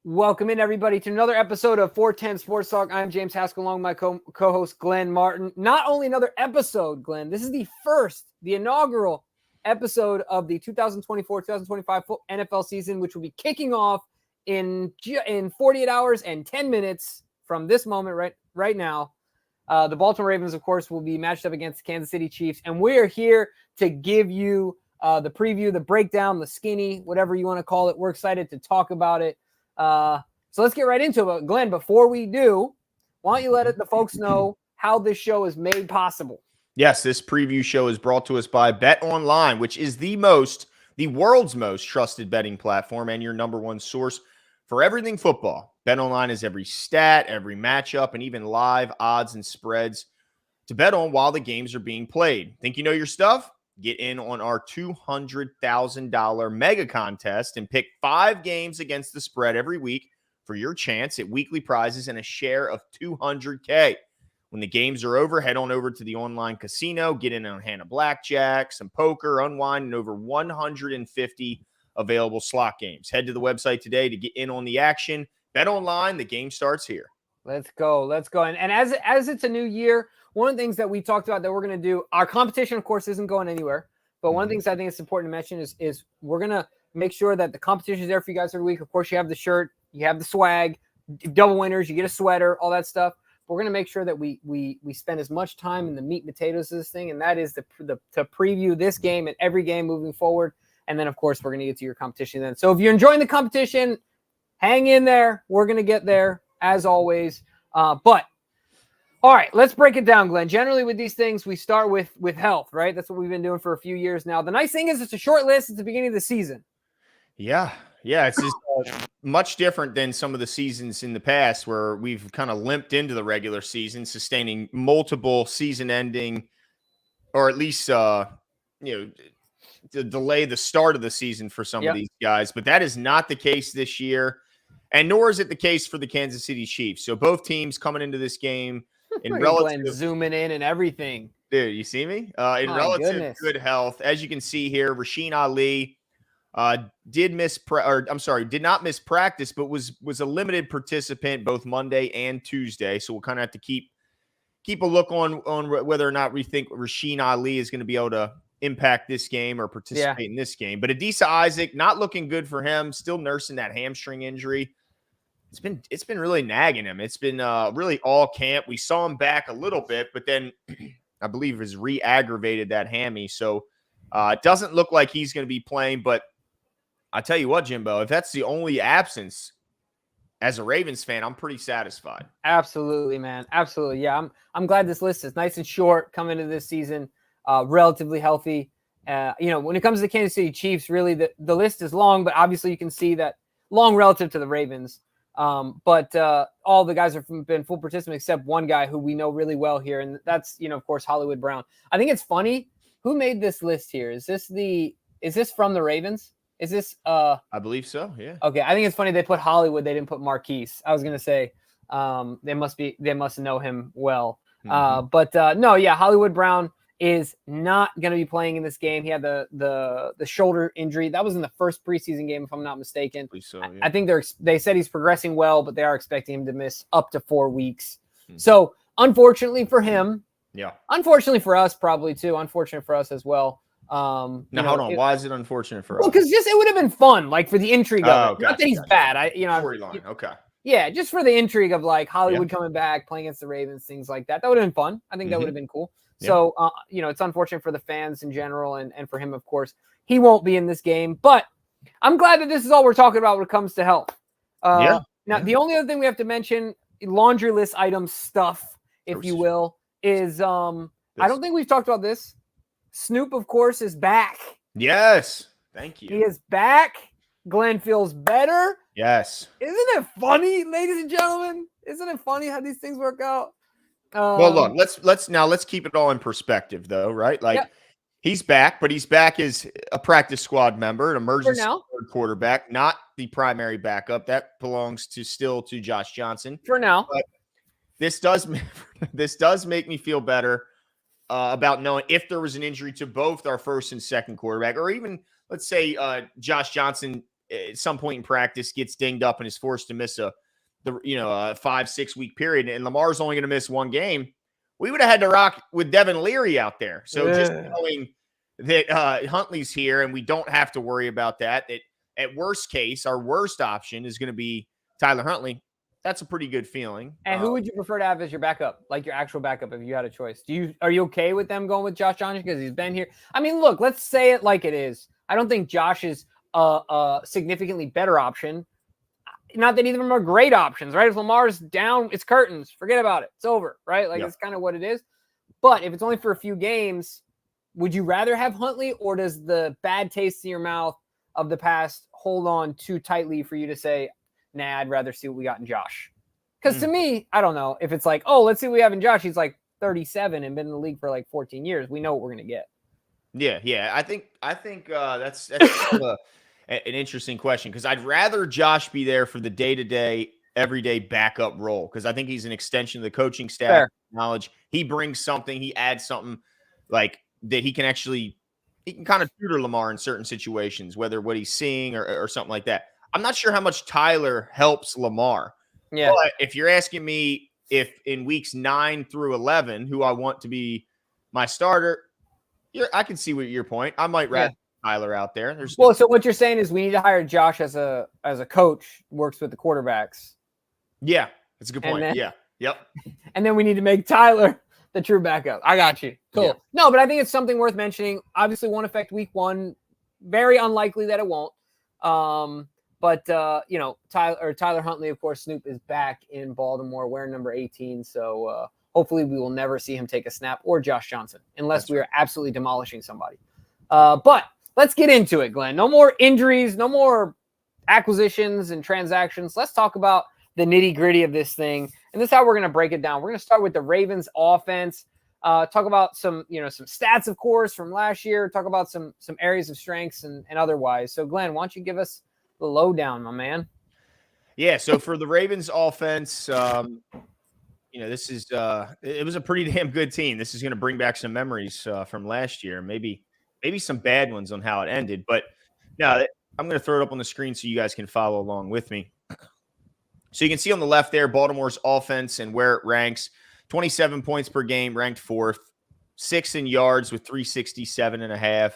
Welcome in, everybody, to another episode of 410 Sports Talk. I'm James Haskell, along with my co-host, Glenn Martin. Not only another episode, Glenn, this is the inaugural episode of the 2024-2025 NFL season, which will be kicking off in 48 hours and 10 minutes from this moment right now. The Baltimore Ravens, of course, will be matched up against the Kansas City Chiefs, and we are here to give you the preview, the breakdown, the skinny, whatever you want to call it. We're excited to talk about it. So let's get right into it. But Glenn, before we do, why don't you let the folks know how this show is made possible? Yes, this preview show is brought to us by BetOnline, which is the world's most trusted betting platform and your number one source for everything football. BetOnline is every stat, every matchup, and even live odds and spreads to bet on while the games are being played. Think you know your stuff? Get in on our $200,000 mega contest and pick 5 games against the spread every week for your chance at weekly prizes and a share of $200K. When the games are over, head on over to the online casino, get in on a hand of blackjack, some poker, unwind, and over 150 available slot games. Head to the website today to get in on the action. Bet online, the game starts here. Let's go. And as it's a new year, one of the things that we talked about that we're going to do, our competition, of course, isn't going anywhere. But one of the things I think it's important to mention is we're going to make sure that the competition is there for you guys every week. Of course, you have the shirt, you have the swag, double winners, you get a sweater, all that stuff. But we're going to make sure that we spend as much time in the meat and potatoes of this thing, and that is to preview this game and every game moving forward. And then, of course, we're going to get to your competition then. So if you're enjoying the competition, hang in there. We're going to get there, as always. But all right, let's break it down, Glenn. Generally with these things, we start with health, right? That's what we've been doing for a few years now. The nice thing is it's a short list at the beginning of the season. Yeah, it's just much different than some of the seasons in the past where we've kind of limped into the regular season, sustaining multiple season-ending, or at least, to delay the start of the season for some of these guys. But that is not the case this year, and nor is it the case for the Kansas City Chiefs. So both teams coming into this game in relative, Glenn zooming in and everything. Dude, you see me? In relative good health. As you can see here, Rasheen Ali did not miss practice, but was a limited participant both Monday and Tuesday. So we'll kind of have to keep a look on whether or not we think Rasheen Ali is going to be able to impact this game or participate in this game. But Adisa Isaac, not looking good for him, still nursing that hamstring injury. It's been really nagging him. It's been really all camp. We saw him back a little bit, but then I believe has re-aggravated that hammy. So it doesn't look like he's going to be playing. But I tell you what, Jimbo, if that's the only absence, as a Ravens fan, I'm pretty satisfied. Absolutely, man. Absolutely. Yeah, I'm glad this list is nice and short coming into this season, relatively healthy. When it comes to the Kansas City Chiefs, really the list is long, but obviously you can see that long relative to the Ravens. But all the guys have been full participants except one guy who we know really well here, and that's of course Hollywood Brown. I think it's funny who made this list here. Is this from the Ravens? Is this I believe so, yeah. Okay, I think it's funny they put Hollywood, they didn't put Marquise. I was gonna say they must know him well. But Hollywood Brown is not going to be playing in this game. He had the shoulder injury. That was in the first preseason game, if I'm not mistaken. So, yeah. I think they said he's progressing well, but they are expecting him to miss up to 4 weeks. So unfortunately for him, unfortunately for us probably too, unfortunate for us as well. Hold on. Why is it unfortunate for us? Well, because it would have been fun, like for the intrigue of it. Not that he's bad. Storyline. Okay. Yeah, just for the intrigue of like Hollywood coming back, playing against the Ravens, things like that. That would have been fun. I think that would have been cool. Yeah. So, it's unfortunate for the fans in general and for him, of course. He won't be in this game, but I'm glad that this is all we're talking about when it comes to health. Now, the only other thing we have to mention, laundry list item stuff, if you will, is I don't think we've talked about this. Snoop, of course, is back. Yes. Thank you. He is back. Glenn feels better. Yes. Isn't it funny, ladies and gentlemen? Isn't it funny how these things work out? Well, look, let's keep it all in perspective, though, right? Like he's back, but he's back as a practice squad member, an emergency quarterback, not the primary backup. That belongs to Josh Johnson for now. But this does make me feel better about knowing if there was an injury to both our first and second quarterback, or even let's say Josh Johnson at some point in practice gets dinged up and is forced to miss a 5-6 week period, and Lamar's only going to miss one game, we would have had to rock with Devin Leary out there. So just knowing that Huntley's here and we don't have to worry about that at worst case, our worst option is going to be Tyler Huntley. That's a pretty good feeling. And who would you prefer to have as your backup, like your actual backup, if you had a choice? Are you okay with them going with Josh Johnson because he's been here? I mean, look, let's say it like it is. I don't think Josh is a significantly better option. Not that either of them are great options, right? If Lamar's down, it's curtains. Forget about it. It's over, right? Like, That's kind of what it is. But if it's only for a few games, would you rather have Huntley, or does the bad taste in your mouth of the past hold on too tightly for you to say, nah, I'd rather see what we got in Josh? Because to me, I don't know. If it's like, oh, let's see what we have in Josh. He's like 37 and been in the league for like 14 years. We know what we're going to get. Yeah. I think that's kind of an interesting question, because I'd rather Josh be there for the day-to-day, everyday backup role, because I think he's an extension of the coaching staff knowledge. He brings something. He adds something like that. He can kind of tutor Lamar in certain situations, whether what he's seeing or something like that. I'm not sure how much Tyler helps Lamar. Yeah. But if you're asking me if in weeks 9 through 11, who I want to be my starter, I can see what your point. I might rather Tyler out there. So what you're saying is we need to hire Josh as a coach, works with the quarterbacks. Yeah, that's a good point. Yep. And then we need to make Tyler the true backup. I got you. Cool. Yeah. No, but I think it's something worth mentioning. Obviously, won't affect week 1. Very unlikely that it won't. But Tyler Huntley, of course, Snoop is back in Baltimore wearing number 18. So hopefully we will never see him take a snap, or Josh Johnson, unless we are absolutely demolishing somebody. But let's get into it, Glenn. No more injuries, no more acquisitions and transactions. Let's talk about the nitty-gritty of this thing. And this is how we're going to break it down. We're going to start with the Ravens offense. Talk about some stats, of course, from last year. Talk about some areas of strengths and otherwise. So, Glenn, why don't you give us the lowdown, my man? Yeah, so for the Ravens offense, this is it was a pretty damn good team. This is going to bring back some memories from last year, maybe some bad ones on how it ended. But no, I'm going to throw it up on the screen so you guys can follow along with me. So you can see on the left there, Baltimore's offense and where it ranks. 27 points per game, ranked 4th. 6th in yards with 367.5.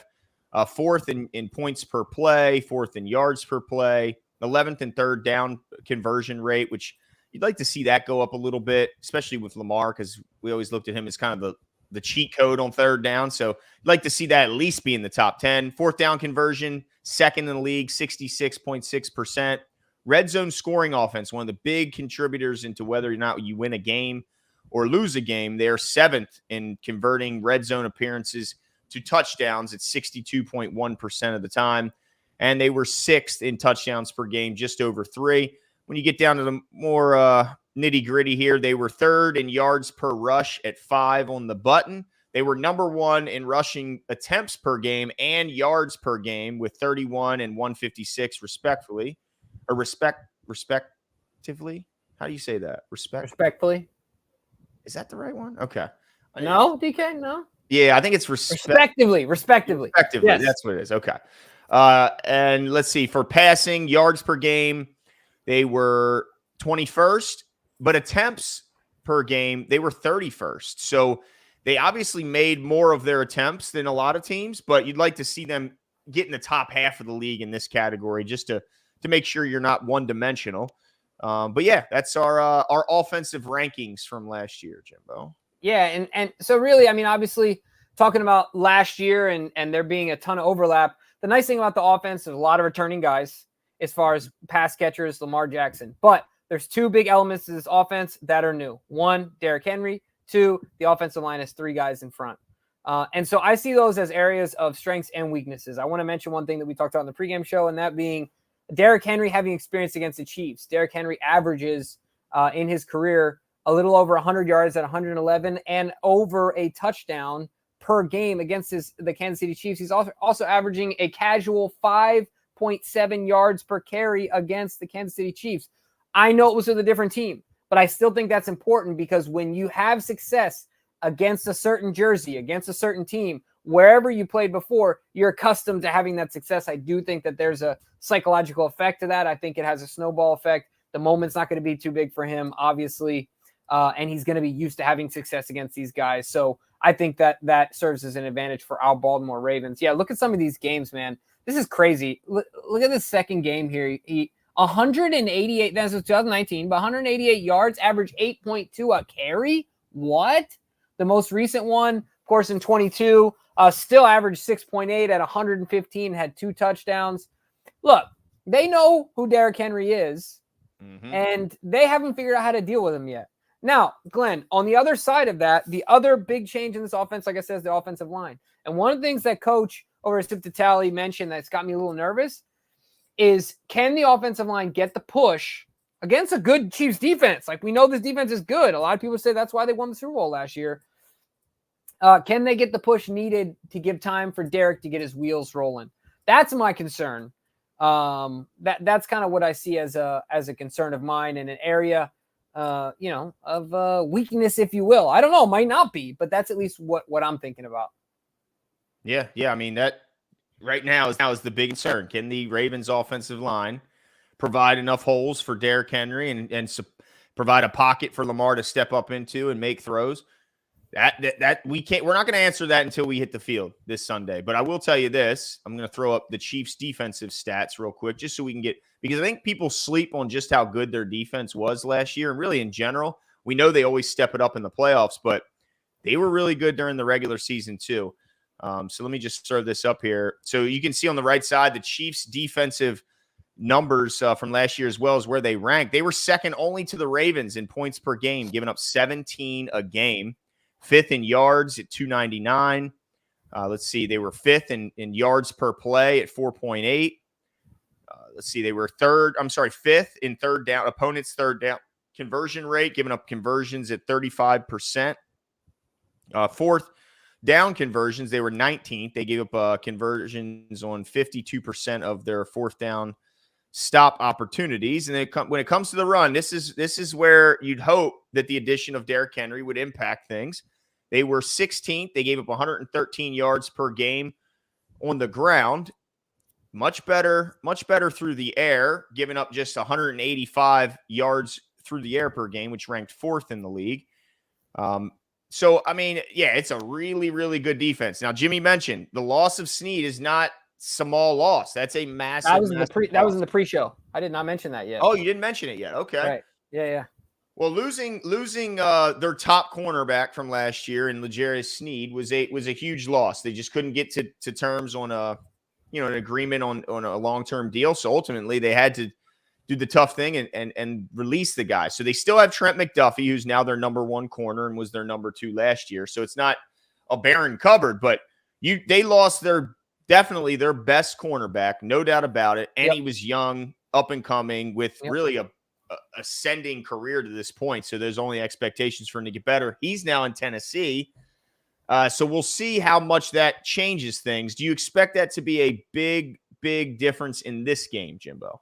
4th in points per play, 4th in yards per play. 11th and 3rd down conversion rate, which you'd like to see that go up a little bit, especially with Lamar, because we always looked at him as kind of the cheat code on 3rd down. So you'd like to see that at least be in the top 10. 4th down conversion, 2nd in the league, 66.6%. Red zone scoring offense, one of the big contributors into whether or not you win a game or lose a game. They're 7th in converting red zone appearances to touchdowns at 62.1% of the time. And they were 6th in touchdowns per game, just over 3. When you get down to the more nitty-gritty here, they were 3rd in yards per rush at 5 on the button. They were number 1 in rushing attempts per game and yards per game with 31 and 156 respectively. Respectively? How do you say that? Respectfully. Is that the right one? Okay. No, DK? No? Yeah, I think it's respectively. Respectively. Yes. That's what it is. Okay. And let's see. For passing yards per game, they were 21st, but attempts per game, they were 31st. So they obviously made more of their attempts than a lot of teams, but you'd like to see them get in the top half of the league in this category just to make sure you're not one-dimensional. But yeah, that's our offensive rankings from last year, Jimbo. Yeah, and so really, I mean, obviously, talking about last year and there being a ton of overlap, the nice thing about the offense is a lot of returning guys as far as pass catchers, Lamar Jackson. But there's 2 big elements to this offense that are new. 1, Derrick Henry. 2, the offensive line has 3 guys in front. And so I see those as areas of strengths and weaknesses. I want to mention one thing that we talked about in the pregame show, and that being Derrick Henry having experience against the Chiefs. Derrick Henry averages in his career a little over 100 yards at 111 and over a touchdown per game against the Kansas City Chiefs. He's also averaging a casual 5.7 yards per carry against the Kansas City Chiefs. I know it was with a different team, but I still think that's important, because when you have success against a certain jersey, against a certain team, wherever you played before, you're accustomed to having that success. I do think that there's a psychological effect to that. I think it has a snowball effect. The moment's not going to be too big for him, obviously, and he's going to be used to having success against these guys. So I think that serves as an advantage for our Baltimore Ravens. Yeah, look at some of these games, man. This is crazy. Look at this second game here. 188, that's 2019, but 188 yards, average 8.2 a carry. What? The most recent one, of course, in 22, still averaged 6.8 at 115, had 2 touchdowns. Look, they know who Derrick Henry is, and they haven't figured out how to deal with him yet. Now, Glenn, on the other side of that, the other big change in this offense, like I said, is the offensive line. And one of the things that Coach over at Sip Tally mentioned that's got me a little nervous is, can the offensive line get the push against a good Chiefs defense? Like, we know this defense is good. A lot of people say that's why they won the Super Bowl last year. Can they get the push needed to give time for Derrick to get his wheels rolling? That's my concern. That's kind of what I see as a concern of mine in an area, of weakness, if you will. I don't know, might not be, but that's at least what I'm thinking about. Yeah. I mean, that right now is the big concern. Can the Ravens offensive line provide enough holes for Derrick Henry and provide a pocket for Lamar to step up into and make throws? That we can't. We're not going to answer that until we hit the field this Sunday. But I will tell you this: I'm going to throw up the Chiefs' defensive stats real quick, just so we can get, because I think people sleep on just how good their defense was last year, and really in general. We know they always step it up in the playoffs, but they were really good during the regular season too. So let me just throw this up here, so you can see on the right side the Chiefs' defensive numbers from last year, as well as where they ranked. They were second only to the Ravens in points per game, giving up 17 a game. 5th in yards at 299. Let's see. They were 5th in yards per play at 4.8. Let's see. They were 5th in third down, opponent's third down conversion rate, giving up conversions at 35%. 4th down conversions, they were 19th. They gave up conversions on 52% of their 4th down stop opportunities. And when it comes to the run, this is where you'd hope that the addition of Derrick Henry would impact things. They were 16th. They gave up 113 yards per game on the ground. Much better through the air, giving up just 185 yards through the air per game, which ranked 4th in the league. So, I mean, yeah, it's a really, really good defense. Now, Jimmy mentioned the loss of Snead is not small loss. That's a massive. That was in the pre-show. I did not mention that yet. Oh, you didn't mention it yet. Okay. Right. Yeah. Well, losing their top cornerback from last year in L'Jarius Sneed was a huge loss. They just couldn't get to terms on an agreement on a long-term deal. So ultimately they had to do the tough thing and release the guy. So they still have Trent McDuffie, who's now their number 1 corner and was their number 2 last year. So it's not a barren cupboard, but they lost definitely their best cornerback, no doubt about it. And He was young, up and coming, with really a ascending career to this point. So there's only expectations for him to get better. He's now in Tennessee. So we'll see how much that changes things. Do you expect that to be a big, big difference in this game, Jimbo?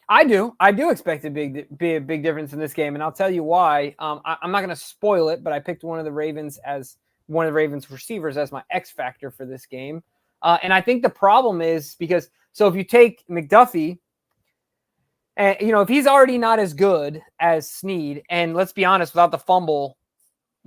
I do expect a big difference in this game. And I'll tell you why. I'm not going to spoil it, but I picked one of the Ravens receivers as my X factor for this game. And I think the problem is because, so if you take McDuffie, and, if he's already not as good as Snead, and let's be honest, without the fumble,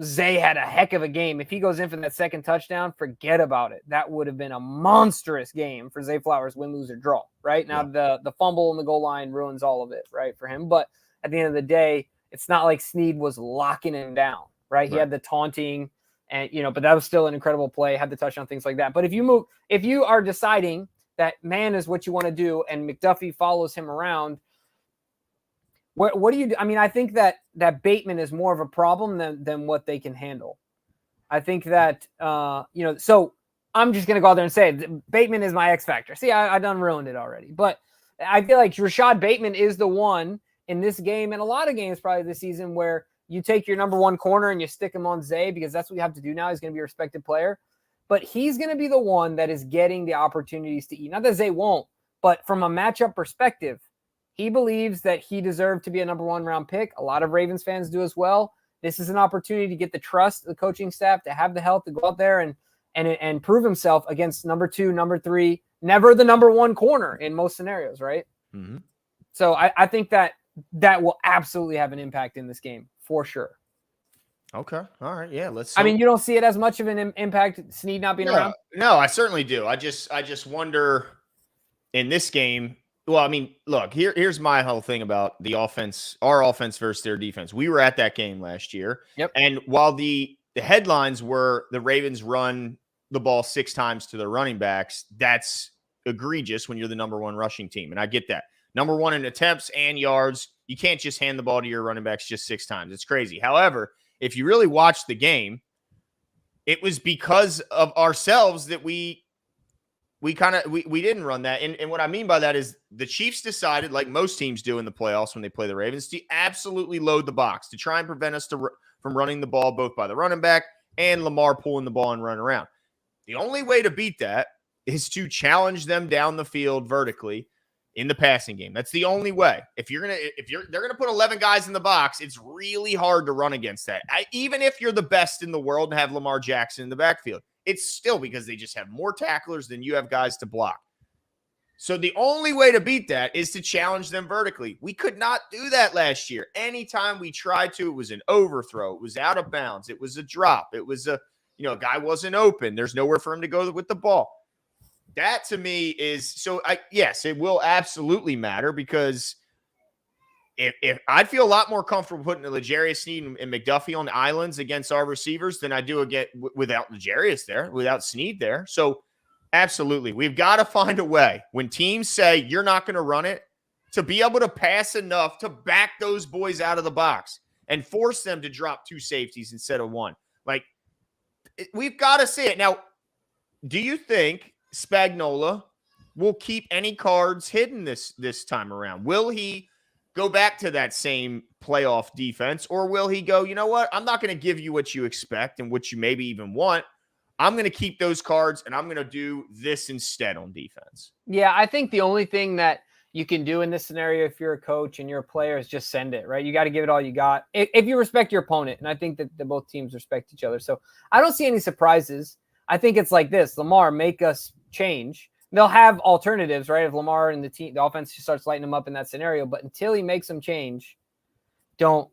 Zay had a heck of a game. If he goes in for that second touchdown, forget about it. That would have been a monstrous game for Zay Flowers, win, lose, or draw, right? Now, the fumble on the goal line ruins all of it, right, for him. But at the end of the day, it's not like Snead was locking him down, right? He had the taunting, and, but that was still an incredible play, had the touchdown, things like that. But if you are deciding that man is what you want to do and McDuffie follows him around, what do you do? I mean, I think that Bateman is more of a problem than what they can handle. I think that, so I'm just going to go out there and say Bateman is my X factor. See, I done ruined it already. But I feel like Rashad Bateman is the one in this game and a lot of games probably this season where you take your number 1 corner and you stick him on Zay because that's what you have to do now. He's going to be a respected player. But he's going to be the one that is getting the opportunities to eat. Not that Zay won't, but from a matchup perspective, he believes that he deserved to be a number 1 round pick. A lot of Ravens fans do as well. This is an opportunity to get the trust of the coaching staff, to have the health to go out there and prove himself against number 2, number 3, never the number 1 corner in most scenarios, right? Mm-hmm. So I think that will absolutely have an impact in this game for sure. Okay. All right. Yeah. I mean, you don't see it as much of an impact, Snead not being around? No, I certainly do. I just wonder in this game. Well, I mean, look, here's my whole thing about the offense, our offense versus their defense. We were at that game last year. Yep. And while the headlines were the Ravens run the ball 6 times to their running backs, that's egregious when you're the number 1 rushing team. And I get that. Number 1 in attempts and yards. You can't just hand the ball to your running backs just 6 times. It's crazy. However, if you really watch the game, it was because of ourselves that we didn't run that. And what I mean by that is the Chiefs decided, like most teams do in the playoffs when they play the Ravens, to absolutely load the box to try and prevent us from running the ball both by the running back and Lamar pulling the ball and running around. The only way to beat that is to challenge them down the field vertically in the passing game. That's the only way. They're gonna put 11 guys in the box, it's really hard to run against that. Even if you're the best in the world and have Lamar Jackson in the backfield, it's still because they just have more tacklers than you have guys to block. So the only way to beat that is to challenge them vertically. We could not do that last year. Anytime we tried to, it was an overthrow. It was out of bounds. It was a drop. It was a guy wasn't open. There's nowhere for him to go with the ball. That to me is so. Yes, it will absolutely matter because if I'd feel a lot more comfortable putting L'Jarius Sneed and McDuffie on the islands against our receivers than I do without L'Jarius there, without Sneed there. So absolutely, we've got to find a way when teams say you're not going to run it to be able to pass enough to back those boys out of the box and force them to drop 2 safeties instead of 1. Like we've got to see it now. Do you think Spagnuolo will keep any cards hidden this time around? Will he go back to that same playoff defense, or will he go, you know what? I'm not going to give you what you expect and what you maybe even want. I'm going to keep those cards and I'm going to do this instead on defense. Yeah, I think the only thing that you can do in this scenario if you're a coach and you're a player is just send it, right? You got to give it all you got. If you respect your opponent, and I think that both teams respect each other. So I don't see any surprises. I think it's like this. Lamar, make us change. They'll have alternatives, right? If Lamar and the offense starts lighting them up in that scenario, but until he makes them change, don't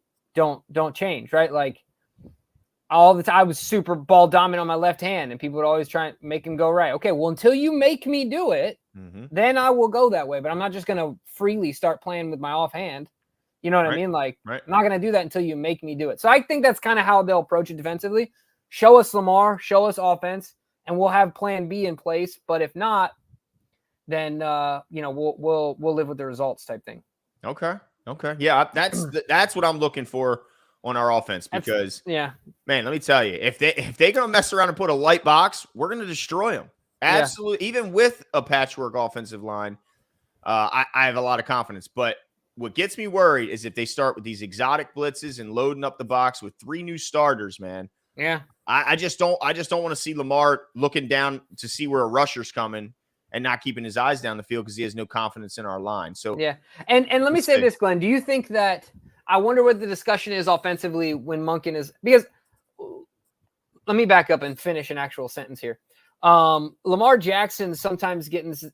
change, right? Like all the time I was super ball dominant on my left hand and people would always try and make him go right. Okay, well, until you make me do it, then I will go that way. But I'm not just going to freely start playing with my offhand. You know what I mean? Like, I'm not going to do that until you make me do it. So I think that's kind of how they'll approach it defensively. Show us Lamar, show us offense, and we'll have plan B in place. But if not, then we'll live with the results type thing. Okay. Yeah, that's what I'm looking for on our offense because man, let me tell you, if they're gonna mess around and put a light box, we're gonna destroy them. Absolutely, even with a patchwork offensive line, I have a lot of confidence. But what gets me worried is if they start with these exotic blitzes and loading up the box with 3 new starters, man. Yeah, I just don't want to see Lamar looking down to see where a rusher's coming and not keeping his eyes down the field because he has no confidence in our line. So yeah, and let me say this, Glenn. Do you think that I wonder what the discussion is offensively when Monken is because let me back up and finish an actual sentence here. Lamar Jackson sometimes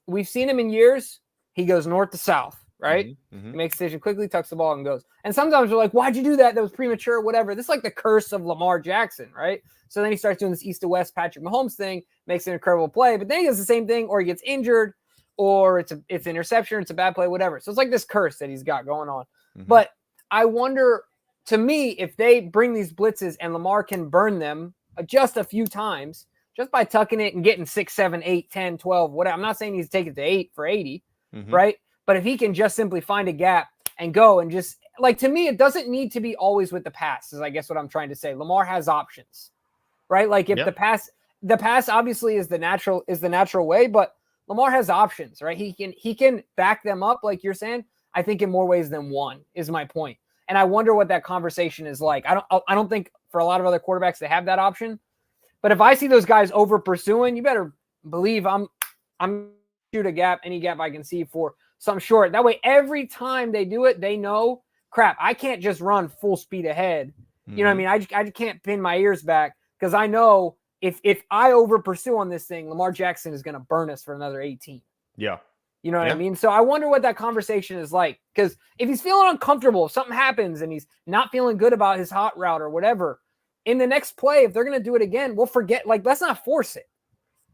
we've seen him in years. He goes north to south, right? He makes a decision quickly, tucks the ball and goes. And sometimes we're like, why'd you do that? That was premature, whatever. This is like the curse of Lamar Jackson, right? So then he starts doing this east to west Patrick Mahomes thing, makes an incredible play, but then he does the same thing or he gets injured or it's an interception, it's a bad play, whatever. So it's like this curse that he's got going on. But I wonder, to me, if they bring these blitzes and Lamar can burn them just a few times, just by tucking it and getting 6, 7, 8, 10, 12, whatever. I'm not saying he's take it to 8 for 80, right? But if he can just simply find a gap and go and just, like, to me, it doesn't need to be always with the pass, is I guess what I'm trying to say. Lamar has options, right? Like if the pass obviously is the natural way, but Lamar has options, right? He can back them up, like you're saying, I think in more ways than one is my point. And I wonder what that conversation is like. I don't think for a lot of other quarterbacks they have that option. But if I see those guys over pursuing, you better believe I'm shoot a gap, any gap I can see for some short. That way, every time they do it, they know, crap, I can't just run full speed ahead. You know what I mean? I can't pin my ears back because I know if I over pursue on this thing, Lamar Jackson is going to burn us for another 18. Yeah. You know what I mean? So I wonder what that conversation is like. Because if he's feeling uncomfortable, if something happens and he's not feeling good about his hot route or whatever, in the next play, if they're going to do it again, we'll forget. Like, let's not force it.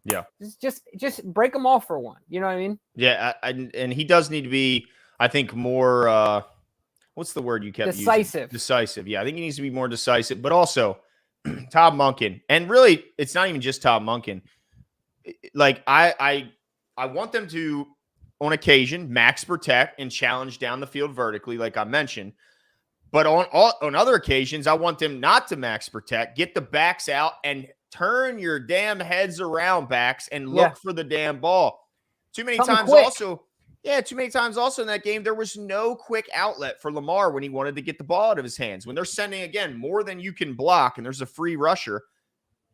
Yeah. Just break them off for one. You know what I mean? Yeah. And he does need to be, I think, more, what's the word you kept using? Decisive. Yeah. I think he needs to be more decisive, but also Todd Monken. And really, it's not even just Todd Monken. Like, I want them to, on occasion, max protect and challenge down the field vertically, like I mentioned. But on other occasions, I want them not to max protect, get the backs out, and turn your damn heads around, backs, and look for the damn ball. Too many times also in that game, there was no quick outlet for Lamar when he wanted to get the ball out of his hands. When they're sending, again, more than you can block, and there's a free rusher,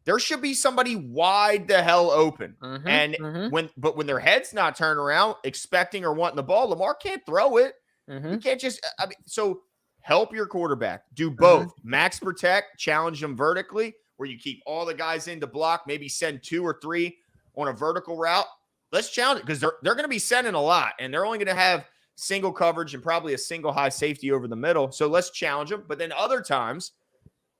there should be somebody wide the hell open. When their head's not turned around, expecting or wanting the ball, Lamar can't throw it. You can't just, so help your quarterback. Do both. Max protect, challenge them vertically, where you keep all the guys in to block, maybe send 2 or 3 on a vertical route. Let's challenge it, because they're going to be sending a lot, and they're only going to have single coverage and probably a single high safety over the middle. So let's challenge them. But then other times,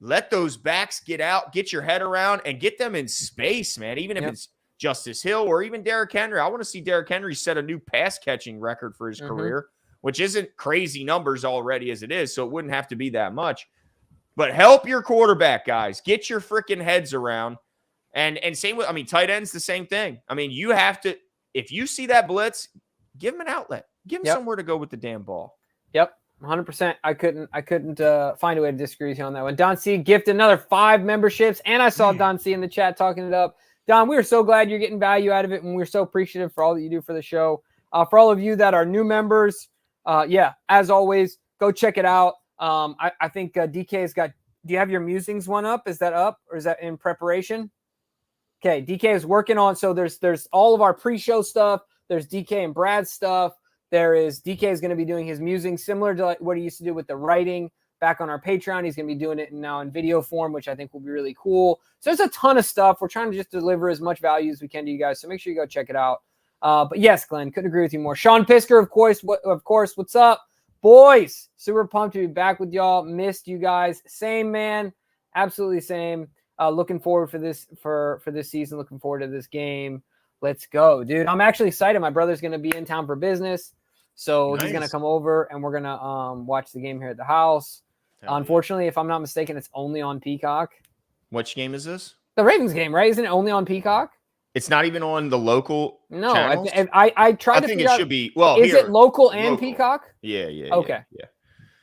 let those backs get out, get your head around, and get them in space, man. Even if it's Justice Hill or even Derrick Henry. I want to see Derrick Henry set a new pass-catching record for his career, which isn't crazy numbers already as it is, so it wouldn't have to be that much. But help your quarterback, guys. Get your freaking heads around. And same with, tight end's the same thing. You have to, if you see that blitz, give him an outlet. Give him somewhere to go with the damn ball. Yep. 100%. I couldn't find a way to disagree with you on that one. Don C gifted another 5 memberships, and I saw Don C in the chat talking it up. Don, we are so glad you're getting value out of it, and we're so appreciative for all that you do for the show. For all of you that are new members, as always, go check it out. I think DK has got. Do you have your musings one up? Is that up, or is that in preparation? Okay, DK is working on. So there's all of our pre-show stuff. There's DK and Brad's stuff. There is DK is going to be doing his musings similar to what he used to do with the writing back on our Patreon. He's going to be doing it now in video form, which I think will be really cool. So there's a ton of stuff. We're trying to just deliver as much value as we can to you guys. So make sure you go check it out. But yes, Glenn, couldn't agree with you more. Sean Pisker, of course, what's up, boys? Super pumped to be back with y'all. Missed you guys. Same, man. Absolutely same. Looking forward for this season. Looking forward to this game. Let's go, dude. I'm actually excited. My brother's going to be in town for business. So he's going to come over, and we're going to watch the game here at the house. Unfortunately, if I'm not mistaken, it's only on Peacock. Which game is this? The Ravens game, right? Isn't it only on Peacock? It's not even on the local channels? I tried to figure out. I think it should be. Well, is it local and Peacock? Yeah. Okay. Yeah.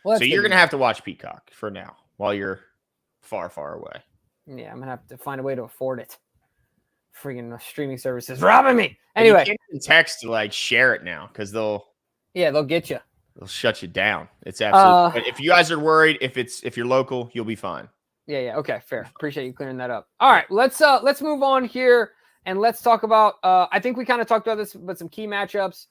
Well, so you're going to have to watch Peacock for now while you're far, far away. Yeah, I'm going to have to find a way to afford it. Freaking streaming services robbing me. Anyway. You can't text to share it now because they'll get you. They'll shut you down. It's absolutely. But if you guys are worried, if you're local, you'll be fine. Yeah. Okay, fair. Appreciate you clearing that up. All right, let's move on here and let's talk about. I think we kind of talked about this, but some key matchups.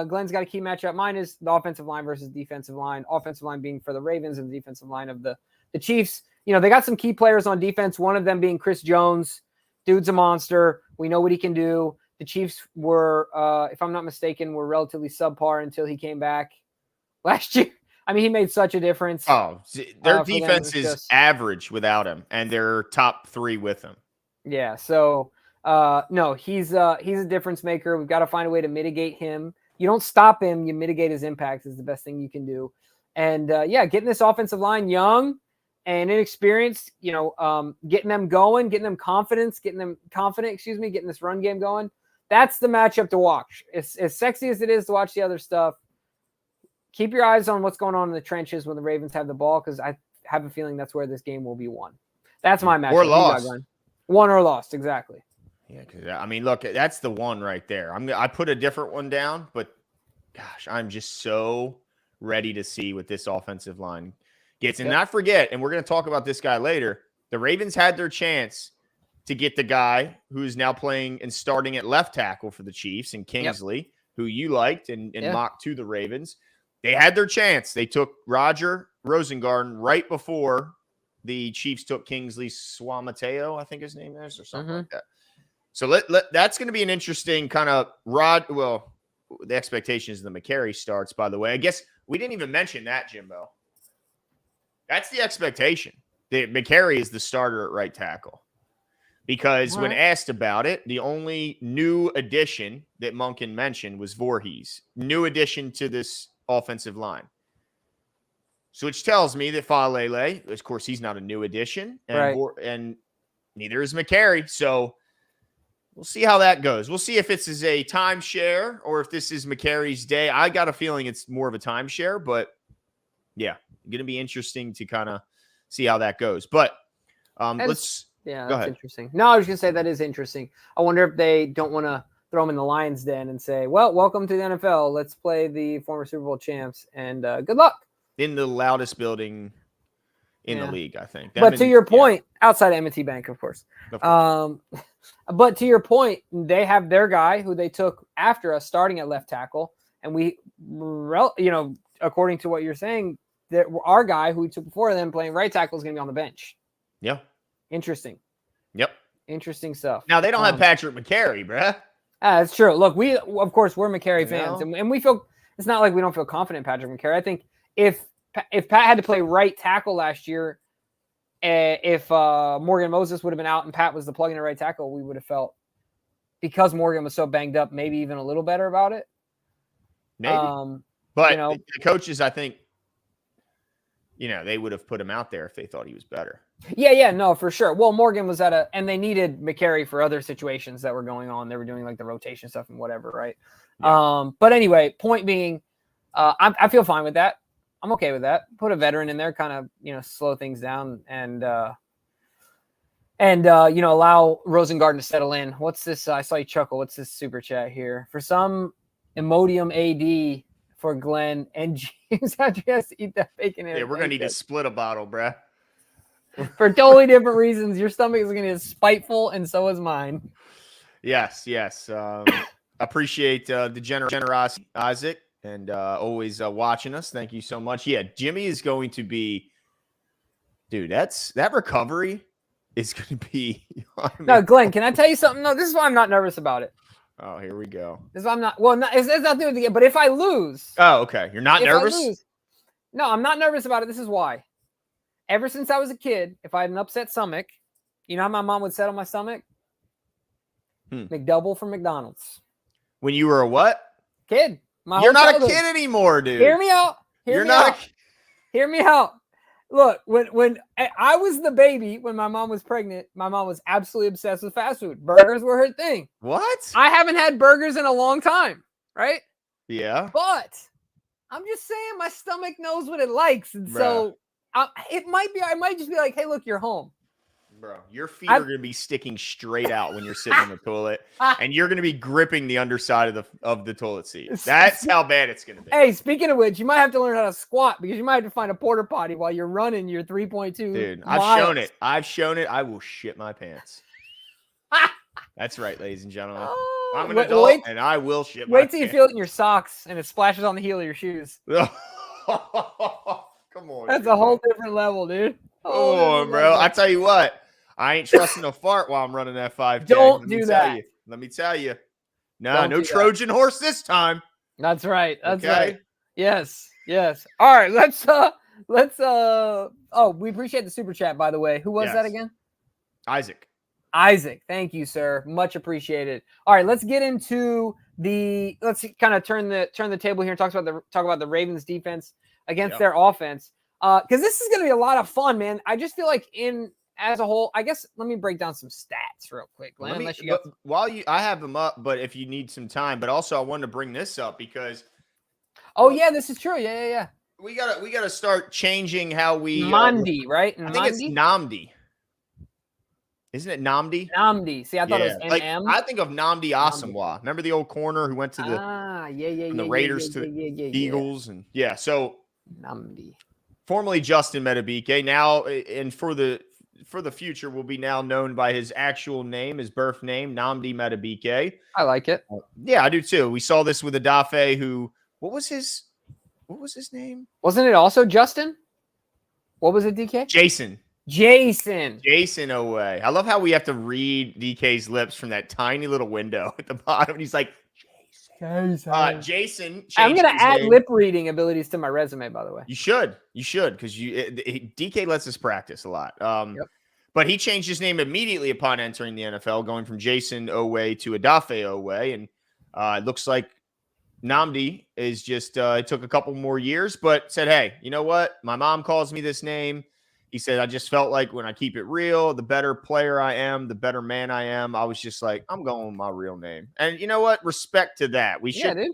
Glenn's got a key matchup. Mine is the offensive line versus defensive line. Offensive line being for the Ravens and the defensive line of the Chiefs. They got some key players on defense. One of them being Chris Jones. Dude's a monster. We know what he can do. The Chiefs were, if I'm not mistaken, were relatively subpar until he came back last year. He made such a difference. Oh, their defense is average without him, and they're top 3 with him. Yeah. So, no, he's a difference maker. We've got to find a way to mitigate him. You don't stop him. You mitigate his impact is the best thing you can do. And getting this offensive line young and inexperienced, getting them going, getting them confident, getting this run game going. That's the matchup to watch. As sexy as it is to watch the other stuff, keep your eyes on what's going on in the trenches when the Ravens have the ball, because I have a feeling that's where this game will be won. That's my matchup. Or lost. Won or lost, exactly. Yeah, because look, that's the one right there. I put a different one down, but gosh, I'm just so ready to see what this offensive line gets. And not forget, and we're going to talk about this guy later, the Ravens had their chance to get the guy who's now playing and starting at left tackle for the Chiefs, and Kingsley, who you liked and mocked to the Ravens. They had their chance. They took Roger Rosengarten right before the Chiefs took Kingsley Suamateo, I think his name is, or something like that. So that's going to be an interesting kind of Well, the expectation is the McCary starts, by the way. I guess we didn't even mention that, Jimbo. That's the expectation. McCary is the starter at right tackle. Because when asked about it, the only new addition that Monken mentioned was Voorhees. New addition to this offensive line. So which tells me that Falele, of course, he's not a new addition. And neither is McCary. So we'll see how that goes. We'll see if this is a timeshare or if this is McCary's day. I got a feeling it's more of a timeshare, but yeah, going to be interesting to kind of see how that goes. But that's interesting. No, I was going to say that is interesting. I wonder if they don't want to throw him in the Lions' den and say, well, welcome to the NFL. Let's play the former Super Bowl champs and good luck. In the loudest building in the league, I think. But to your point, outside M&T Bank, of course. But to your point, they have their guy who they took after us starting at left tackle. And according to what you're saying, our guy who we took before them playing right tackle is going to be on the bench. Yeah. Interesting. Yep. Interesting stuff. Now, they don't have Patrick McCary, bruh. That's true. Look, we're McCary fans, and we feel it's not like we don't feel confident in Patrick McCary. I think if Pat had to play right tackle last year, if Morgan Moses would have been out and Pat was the plug-in at right tackle, we would have felt, because Morgan was so banged up, maybe even a little better about it. Maybe. But the coaches, I think, they would have put him out there if they thought he was better. Yeah, no, for sure. Well, Morgan was and they needed McCary for other situations that were going on. They were doing like the rotation stuff and whatever, right? Yeah. But anyway, point being, I feel fine with that. I'm okay with that. Put a veteran in there, kind of, slow things down and allow Rosengarten to settle in. What's this? I saw you chuckle. What's this super chat here? For some Imodium AD for Glenn and James Andreas to eat that bacon. Yeah, we're going to need to split a bottle, bruh. For totally different reasons. Your stomach is going to get spiteful, and so is mine. Yes. Appreciate the generosity, Isaac, and always watching us. Thank you so much. Yeah, Jimmy is going to be, dude, that recovery is going to be. No, Glenn, can I tell you something? No, this is why I'm not nervous about it. Oh, here we go. This is why I'm not. Well, it's nothing with the game, but if I lose. Oh, okay. You're not nervous? No, I'm not nervous about it. This is why. Ever since I was a kid, if I had an upset stomach, you know how my mom would settle my stomach? McDouble from McDonald's. When you were a what? Kid. You're not a kid anymore, dude. Hear me out. Hear me out. Look, when I was the baby, when my mom was pregnant, my mom was absolutely obsessed with fast food. Burgers were her thing. What? I haven't had burgers in a long time, right? Yeah. But I'm just saying my stomach knows what it likes. And so I might just be like, hey, look, you're home. Bro, your feet are going to be sticking straight out when you're sitting on the toilet, and you're going to be gripping the underside of the toilet seat. That's how bad it's going to be. Hey, speaking of which, you might have to learn how to squat because you might have to find a porta potty while you're running your 3.2 Dude, miles. I've shown it. I will shit my pants. That's right, ladies and gentlemen. I'm an adult, and I will shit my pants. Wait till you feel it in your socks and it splashes on the heel of your shoes. Come on. That's a whole different level, dude. Oh, bro. I tell you what. I ain't trusting a fart while I'm running that 5K. Don't do that. Let me tell you. No Trojan horse this time. That's right. That's right. Yes. All right. Let's we appreciate the super chat, by the way. Who was that again? Isaac. Thank you, sir. Much appreciated. All right. Let's get into let's kind of turn the table here and talk about the Ravens defense against their offense. Because this is going to be a lot of fun, man. I just feel like as a whole, I guess let me break down some stats real quick. Glenn, I have them up, but if you need some time, but also I wanted to bring this up because. Oh yeah, this is true. Yeah. We gotta start changing how we. Namdi, right? I think it's Namdi. Isn't it Namdi? Namdi. See, I thought it was MM. I think of Namdi Asamoah. Remember the old corner who went to the Raiders to the Eagles and so Namdi. Formerly Justin Metabike, now and for the future will be now known by his actual name, his birth name, Nnamdi Metabike. I like it. Yeah, I do too. We saw this with Adafe, who what was his name? Wasn't it also Justin? What was it, DK? Jason Jason Oway. I love how we have to read DK's lips from that tiny little window at the bottom. He's like, Jason. Jason. I'm going to add lip reading abilities to my resume, by the way. You should, because DK lets us practice a lot. Yep. But he changed his name immediately upon entering the NFL, going from Jason Oway to Odafe Oway. And it looks like Nnamdi is just it took a couple more years, but said, hey, you know what? My mom calls me this name. He said, I just felt like when I keep it real, the better player I am, the better man I am. I was just like, I'm going with my real name. And you know what? Respect to that. We should. Dude.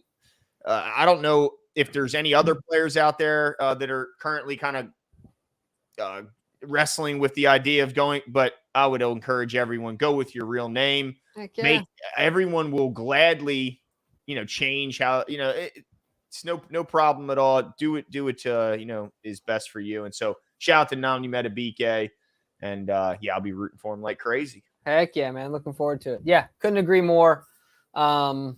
I don't know if there's any other players out there that are currently kind of wrestling with the idea of going, but I would encourage everyone, go with your real name. Yeah. Everyone will gladly, change how, it's no problem at all. Do it, is best for you. And so shout out to Nnamdi Madubuike. And I'll be rooting for him like crazy. Heck yeah, man. Looking forward to it. Yeah. Couldn't agree more. Because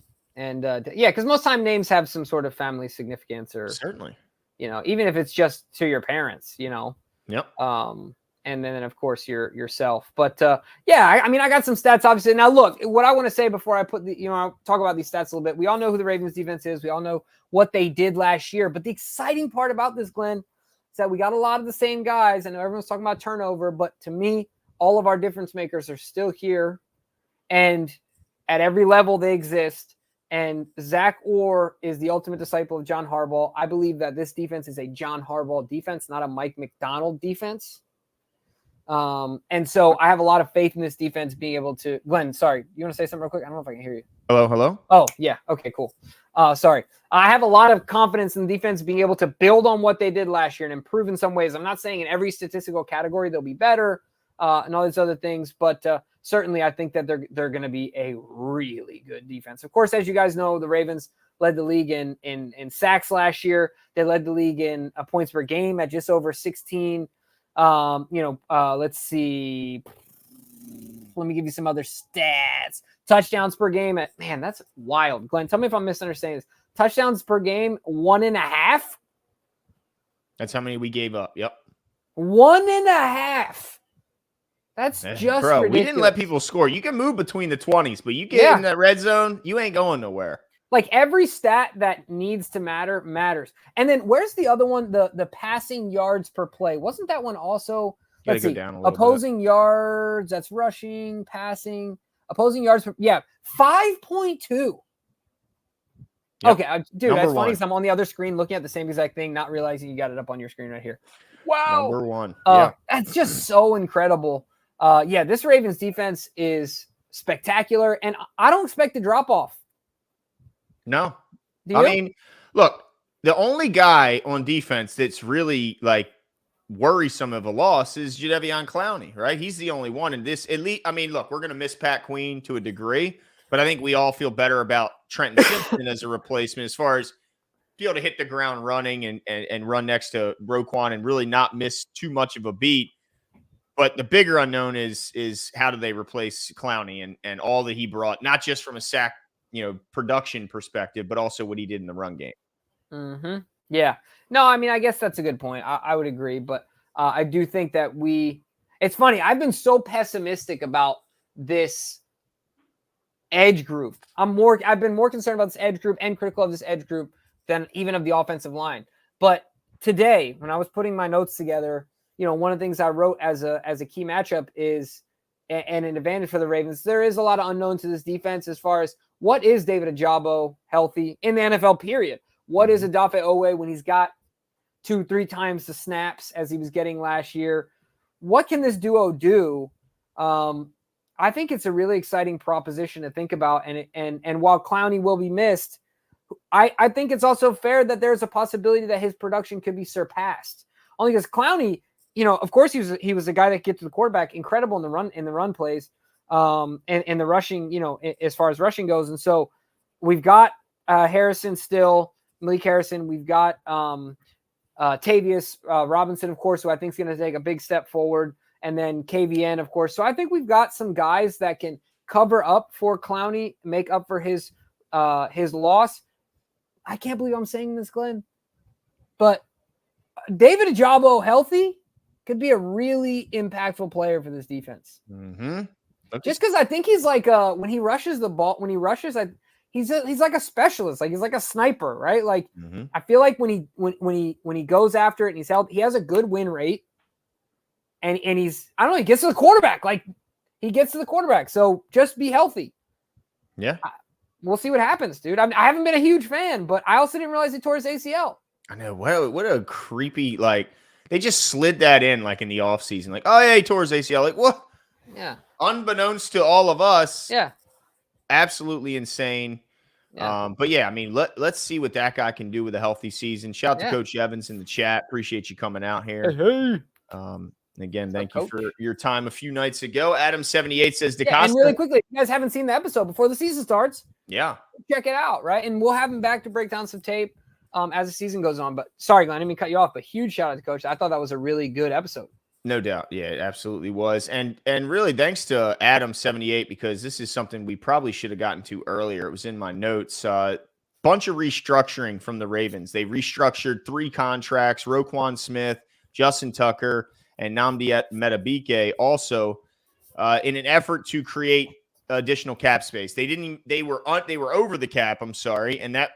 most time names have some sort of family significance or certainly, even if it's just to your parents, Yep. And then of course yourself. But I got some stats obviously. Now look, what I want to say before I put I'll talk about these stats a little bit. We all know who the Ravens defense is. We all know what they did last year. But the exciting part about this, Glenn, is that we got a lot of the same guys. I know everyone's talking about turnover, but to me, all of our difference makers are still here, and at every level they exist. And Zach Orr is the ultimate disciple of John Harbaugh. I believe that this defense is a John Harbaugh defense, not a Mike McDonald defense. And so I have a lot of faith in this defense being able to. Glenn, sorry, you want to say something real quick? I don't know if I can hear you. Hello. Oh, yeah. Okay, cool. Sorry. I have a lot of confidence in the defense being able to build on what they did last year and improve in some ways. I'm not saying in every statistical category they'll be better and all these other things, but certainly I think that they're going to be a really good defense. Of course, as you guys know, the Ravens led the league in sacks last year. They led the league in points per game at just over 16. Let's see. Let me give you some other stats. Touchdowns per game that's wild. Glenn, tell me if I'm misunderstanding this. Touchdowns per game, 1.5. That's how many we gave up. Yep. 1.5. That's just ridiculous. We didn't let people score. You can move between the 20s, but you get in that red zone, you ain't going nowhere. Like every stat that needs to matter matters. And then where's the other one? The passing yards per play. Wasn't that one also? Let's see. Opposing yards, that's rushing, passing. Opposing yards, 5.2. Yep. Okay, dude, that's funny because I'm on the other screen looking at the same exact thing, not realizing you got it up on your screen right here. Wow. Number one. That's just so incredible. This Ravens defense is spectacular, and I don't expect a drop-off. No. I mean, look, the only guy on defense that's really like worrisome of a loss is Jadeveon Clowney, right? He's the only one in this elite. I mean, look, we're going to miss Pat Queen to a degree, but I think we all feel better about Trenton Simpson as a replacement as far as be able to hit the ground running and run next to Roquan and really not miss too much of a beat. But the bigger unknown is how do they replace Clowney and all that he brought, not just from a sack, production perspective, but also what he did in the run game. Mm-hmm. Yeah. No, I mean, I guess that's a good point. I would agree, but I do think that it's funny. I've been so pessimistic about this edge group. I've been more concerned about this edge group and critical of this edge group than even of the offensive line. But today, when I was putting my notes together, one of the things I wrote as a key matchup is, and an advantage for the Ravens, there is a lot of unknown to this defense as far as what is David Ojabo healthy in the NFL period? What is Odafe Oweh when he's got 2-3 times the snaps as he was getting last year? What can this duo do? I think it's a really exciting proposition to think about. And while Clowney will be missed, I think it's also fair that there's a possibility that his production could be surpassed. Only because Clowney, of course he was a guy that gets to the quarterback, incredible in the run plays, and the rushing, as far as rushing goes. And so we've got Harrison still, Malik Harrison. We've got Tavius Robinson, of course, who I think is going to take a big step forward. And then KVN, of course. So I think we've got some guys that can cover up for Clowney, make up for his loss. I can't believe I'm saying this, Glenn, but David Ojabo healthy could be a really impactful player for this defense. Mm-hmm. Okay. Just because I think he's like when he rushes the ball, he's like a specialist, like he's like a sniper, right? Like I feel like when he goes after it and he's held, he has a good win rate, and he's I don't know, he gets to the quarterback, like he gets to the quarterback. So just be healthy. Yeah. We'll see what happens, dude. I haven't been a huge fan, but I also didn't realize he tore his ACL. I know. What a creepy, like, they just slid that in, like, in the offseason. Like, oh, yeah, he tore his ACL. Like, what? Yeah. Unbeknownst to all of us. Yeah. Absolutely insane. Yeah. But, yeah, I mean, let's see what that guy can do with a healthy season. Shout out to Coach Evans in the chat. Appreciate you coming out here. Hey. Again, thank you for your time a few nights ago. Adam78 says, DaCosta. And really quickly, if you guys haven't seen the episode before the season starts, check it out, right? And we'll have him back to break down some tape as the season goes on. But sorry, Glenn, I didn't mean to cut you off, but huge shout out to Coach. I thought that was a really good episode. No doubt. Yeah, it absolutely was. And really thanks to Adam78, because this is something we probably should have gotten to earlier. It was in my notes. Bunch of restructuring from the Ravens. They restructured 3 contracts, Roquan Smith, Justin Tucker, and Nnamdi Madubuike also in an effort to create additional cap space. They were over the cap, I'm sorry, and that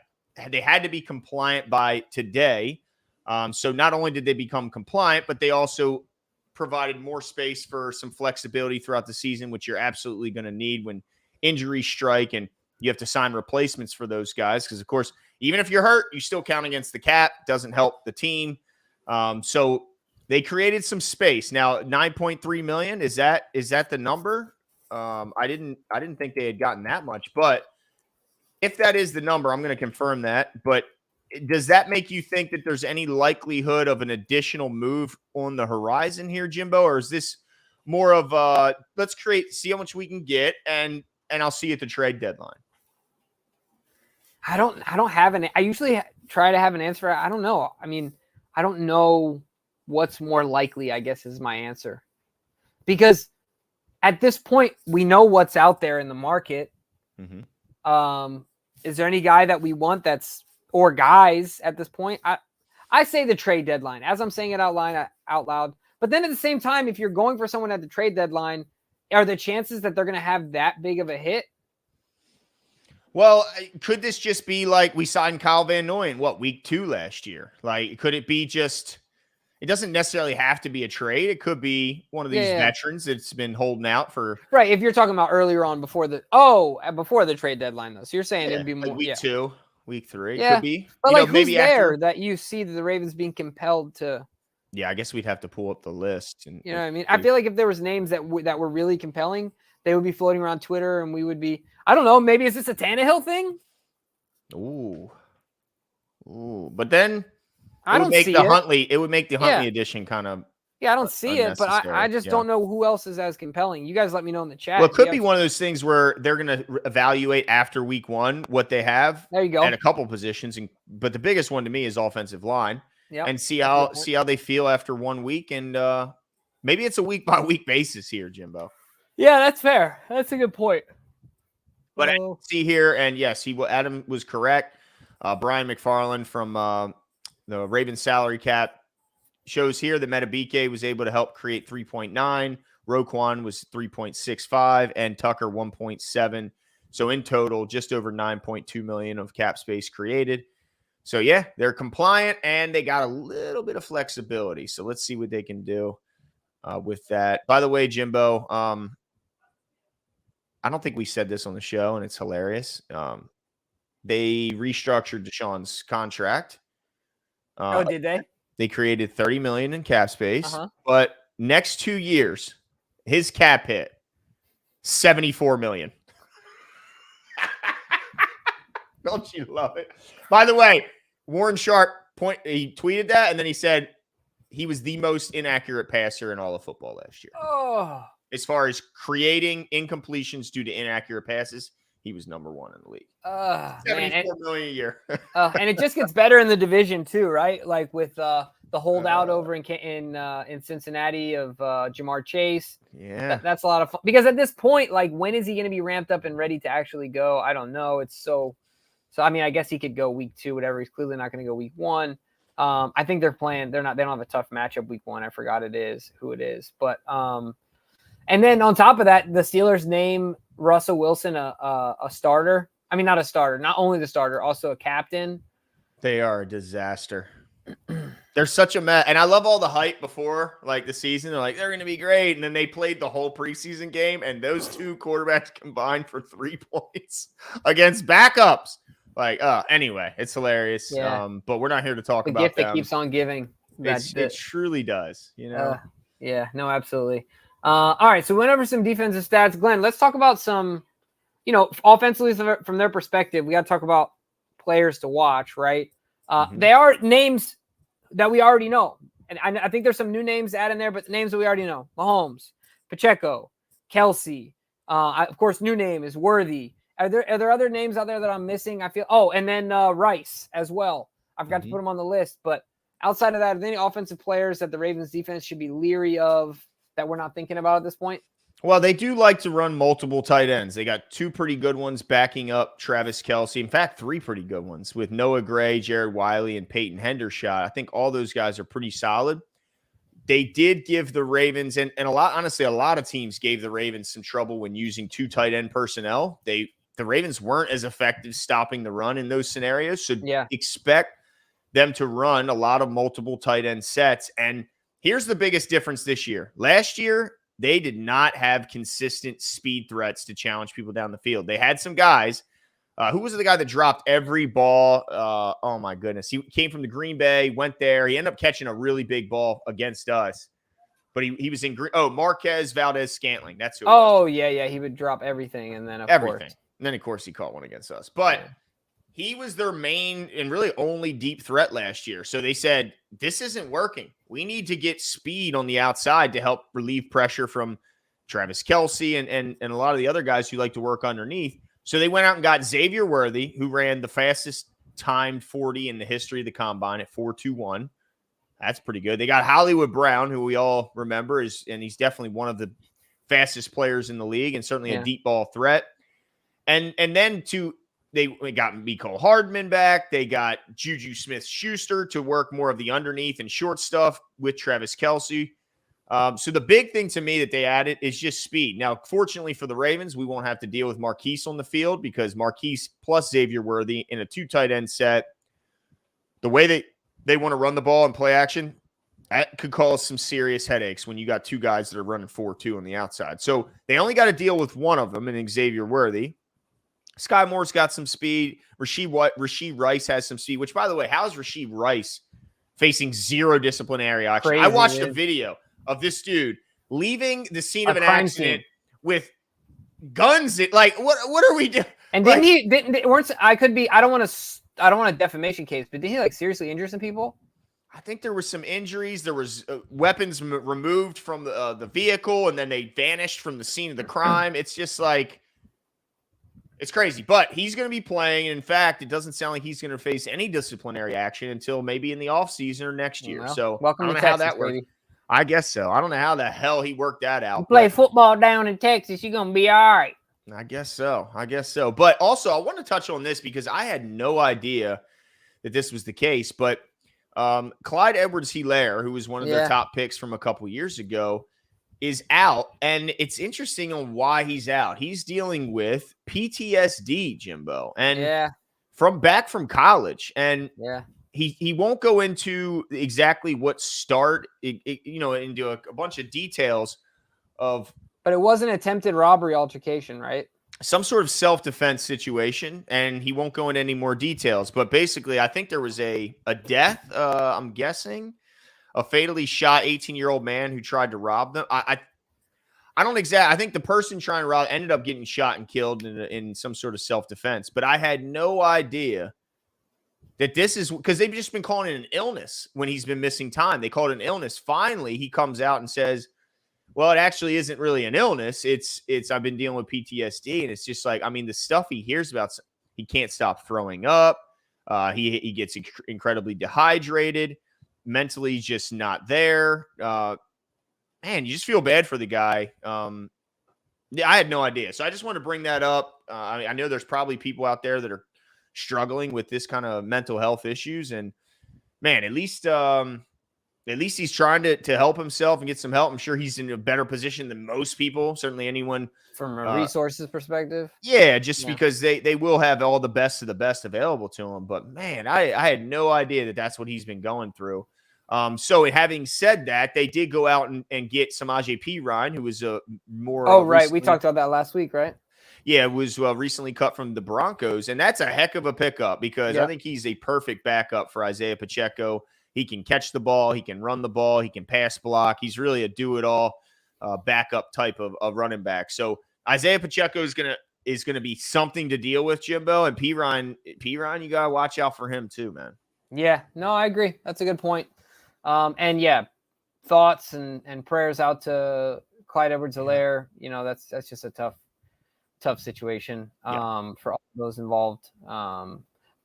they had to be compliant by today. So not only did they become compliant, but they also provided more space for some flexibility throughout the season, which you're absolutely going to need when injuries strike and you have to sign replacements for those guys. Because, of course, even if you're hurt, you still count against the cap. Doesn't help the team. So they created some space. Now, $9.3 million, is that the number? I didn't think they had gotten that much, but if that is the number, I'm going to confirm that. But does that make you think that there's any likelihood of an additional move on the horizon here, Jimbo? Or is this more of let's see how much we can get, and I'll see you at the trade deadline? I don't have I usually try to have an answer. I don't know. I mean, I don't know what's more likely, I guess, is my answer. Because at this point, we know what's out there in the market. Mm-hmm. Is there any guy that we want or guys at this point? I say the trade deadline, as I'm saying it out loud. But then at the same time, if you're going for someone at the trade deadline, are the chances that they're going to have that big of a hit? Well, could this just be like we signed Kyle Van Noy in week 2 last year? Like, could it be just, it doesn't necessarily have to be a trade. It could be one of these veterans that's been holding out for. Right. If you're talking about earlier on before the trade deadline, though. So you're saying it'd be more like week 2, week 3. Yeah. Could be. But like, maybe who's there that you see the Ravens being compelled to. Yeah, I guess we'd have to pull up the list. And you know what I mean? I feel like if there was names that were really compelling, they would be floating around Twitter, and we would be, I don't know, maybe is this a Tannehill thing? Ooh. But then I don't see it would make the Huntley edition kind of. Yeah, I don't see it, but I just don't know who else is as compelling. You guys let me know in the chat. Well, it could be one of those things where they're going to evaluate after week 1 what they have. There you go. At a couple positions, but the biggest one to me is offensive line. And see how they feel after 1 week, and maybe it's a week by week basis here, Jimbo. Yeah, that's fair. That's a good point. But I see here, and yes, Adam was correct. Brian McFarland from the Ravens salary cap shows here that Madubuike was able to help create 3.9. Roquan was 3.65, and Tucker 1.7. So in total, just over 9.2 million of cap space created. So, yeah, they're compliant, and they got a little bit of flexibility. So let's see what they can do with that. By the way, Jimbo, I don't think we said this on the show, and it's hilarious. They restructured Deshaun's contract. Did they? They created $30 million in cap space. But next 2 years, his cap hit, $74 million. Don't you love it? By the way, Warren Sharp he tweeted that, and then he said he was the most inaccurate passer in all of football last year. Oh. As far as creating incompletions due to inaccurate passes, he was number 1 in the league. $74 million a year. And it just gets better in the division too, right? Like with the holdout over in Cincinnati of Jamar Chase. Yeah, that's a lot of fun. Because at this point, like, when is he going to be ramped up and ready to actually go? I don't know. It's so. I mean, I guess he could go week 2, whatever. He's clearly not going to go week 1. I think they're playing. They don't have a tough matchup week 1. I forgot who it is. But and then on top of that, the Steelers name Russell Wilson a starter. I mean, not a starter, not only the starter, also a captain. They are a disaster. They're such a mess. And I love all the hype before like the season. They're like, they're going to be great. And then they played the whole preseason game, and those two quarterbacks combined for 3 points against backups. Like, anyway, it's hilarious. Yeah. But we're not here to talk about gift them. that keeps on giving. It truly does, you know? Yeah, no, absolutely. All right, so we went over some defensive stats. Glenn, let's talk about some, offensively from their perspective. We got to talk about players to watch, right? They are names that we already know. And I think there's some new names added in there, but the names that we already know. Mahomes, Pacheco, Kelce. Of course, new name is Worthy. Are there other names out there that I'm missing? I feel. Oh, and then Rice as well. I forgot to put him on the list. But outside of that, are there any offensive players that the Ravens defense should be leery of that we're not thinking about at this point? Well, they do like to run multiple tight ends. They got 2 pretty good ones backing up Travis Kelce. In fact, 3 pretty good ones with Noah Gray, Jared Wiley, and Peyton Hendershot. I think all those guys are pretty solid. They did give the Ravens, and a lot of teams gave the Ravens some trouble when using 2 tight end personnel. The Ravens weren't as effective stopping the run in those scenarios. So expect them to run a lot of multiple tight end sets. And here's the biggest difference this year. Last year, they did not have consistent speed threats to challenge people down the field. They had some guys. Who was the guy that dropped every ball? Oh, my goodness. He came from the Green Bay, went there. He ended up catching a really big ball against us. But he was in – Marquez Valdez-Scantling. That's who it was. Yeah. He would drop everything, and then, of course. And then, of course, he caught one against us. But he was their main and really only deep threat last year. So they said, this isn't working. We need to get speed on the outside to help relieve pressure from Travis Kelce and a lot of the other guys who like to work underneath. So they went out and got Xavier Worthy, who ran the fastest timed 40 in the history of the combine at 4.21. That's pretty good. They got Hollywood Brown, who we all remember and he's definitely one of the fastest players in the league and certainly a deep ball threat. And then they got Mecole Hardman back. They got Juju Smith-Schuster to work more of the underneath and short stuff with Travis Kelce. So the big thing to me that they added is just speed. Now, fortunately for the Ravens, we won't have to deal with Marquise on the field because Marquise plus Xavier Worthy in a 2 tight end set, the way they want to run the ball and play action, that could cause some serious headaches when you got 2 guys that are running 4-2 on the outside. So they only got to deal with one of them, and Xavier Worthy. Sky Moore's got some speed. Rashee Rice has some speed, which, by the way, how is Rashee Rice facing 0 disciplinary action? I watched a video of this dude leaving the scene of an accident with guns. What are we doing? And I don't want a defamation case, but did he seriously injure some people? I think there were some injuries. There was weapons removed from the vehicle, and then they vanished from the scene of the crime. It's just it's crazy, but he's going to be playing. In fact, it doesn't sound like he's going to face any disciplinary action until maybe in the offseason or next year. So welcome to Texas, how that works. I guess so. I don't know how the hell he worked that out. You play football down in Texas, you're going to be all right. I guess so. But also, I want to touch on this because I had no idea that this was the case. But Clyde Edwards-Helaire, who was one of their top picks from a couple years ago, is out, and it's interesting on why he's out. He's dealing with PTSD, Jimbo, and from college, and he won't go into exactly what into a bunch of details of. But it was an attempted robbery altercation, right? Some sort of self-defense situation, and he won't go into any more details. But basically, I think there was a death. I'm guessing. A fatally shot 18-year-old man who tried to rob them. I think the person trying to rob ended up getting shot and killed in some sort of self-defense. But I had no idea that this is because they've just been calling it an illness when he's been missing time. They called it an illness. Finally, he comes out and says, well, it actually isn't really an illness. It's I've been dealing with PTSD. And it's just the stuff he hears about, he can't stop throwing up. He gets incredibly dehydrated. Mentally just not there. Man, you just feel bad for the guy. I had no idea. So I just want to bring that up. I know there's probably people out there that are struggling with this kind of mental health issues. And man, at least he's trying to help himself and get some help. I'm sure he's in a better position than most people, certainly anyone from a resources perspective. Yeah, just because they will have all the best of the best available to him. But man, I had no idea that that's what he's been going through. So having said that, they did go out and get Samaje Perine, who was a more. Oh, right. We talked about that last week, right? Yeah, it was recently cut from the Broncos, and that's a heck of a pickup because I think he's a perfect backup for Isaiah Pacheco. He can catch the ball, he can run the ball, he can pass block. He's really a do-it-all backup type of running back. So Isaiah Pacheco is gonna be something to deal with, Jimbo, and Perine, you gotta watch out for him too, man. Yeah, no, I agree. That's a good point. And yeah, thoughts and prayers out to Clyde Edwards-Helaire. You know, that's just a tough situation for all those involved.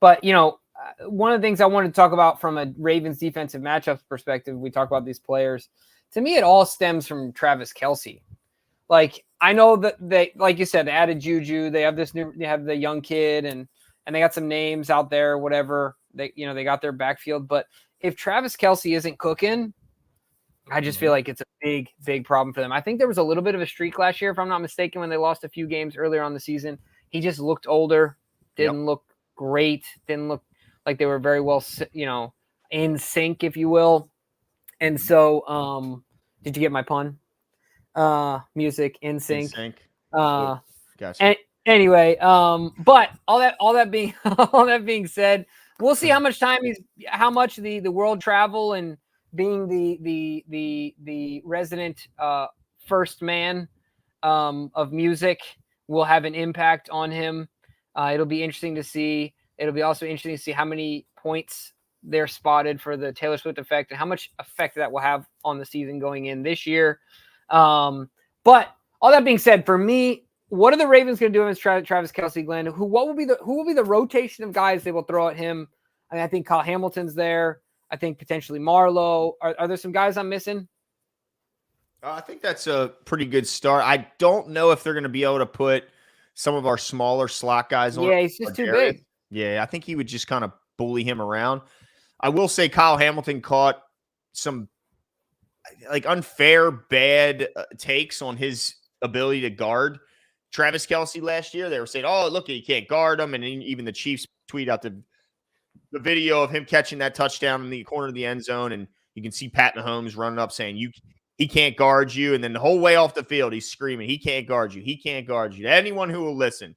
But you know, one of the things I wanted to talk about from a Ravens defensive matchups perspective, we talk about these players. To me, it all stems from Travis Kelce. Like, I know that they, like you said, they added Juju. They have the young kid, and they got some names out there, whatever. They got their backfield. But if Travis Kelce isn't cooking, I just feel like it's a big problem for them. I think there was a little bit of a streak last year, if I'm not mistaken, when they lost a few games earlier on the season. He just looked older, didn't look great, didn't look like they were very well, in sync, if you will. And so, did you get my pun? Music in sync. Gotcha. Anyway, but all that being said, we'll see how much the world travel and being the resident first man of music will have an impact on him. It'll be interesting to see. It'll be also interesting to see how many points they're spotted for the Taylor Swift effect and how much effect that will have on the season going in this year. But all that being said, for me, what are the Ravens going to do against Travis Kelce, Glenn? Who will be the rotation of guys they will throw at him? I mean, I think Kyle Hamilton's there. I think potentially Marlowe. Are there some guys I'm missing? I think that's a pretty good start. I don't know if they're going to be able to put some of our smaller slot guys on. Yeah, he's just too big. Yeah, I think he would just kind of bully him around. I will say Kyle Hamilton caught some unfair, bad takes on his ability to guard Travis Kelce last year. They were saying, "Oh, look, he can't guard him," and even the Chiefs tweet out the video of him catching that touchdown in the corner of the end zone, and you can see Pat Mahomes running up saying, he can't guard you. And then the whole way off the field, he's screaming, he can't guard you. He can't guard you. To anyone who will listen,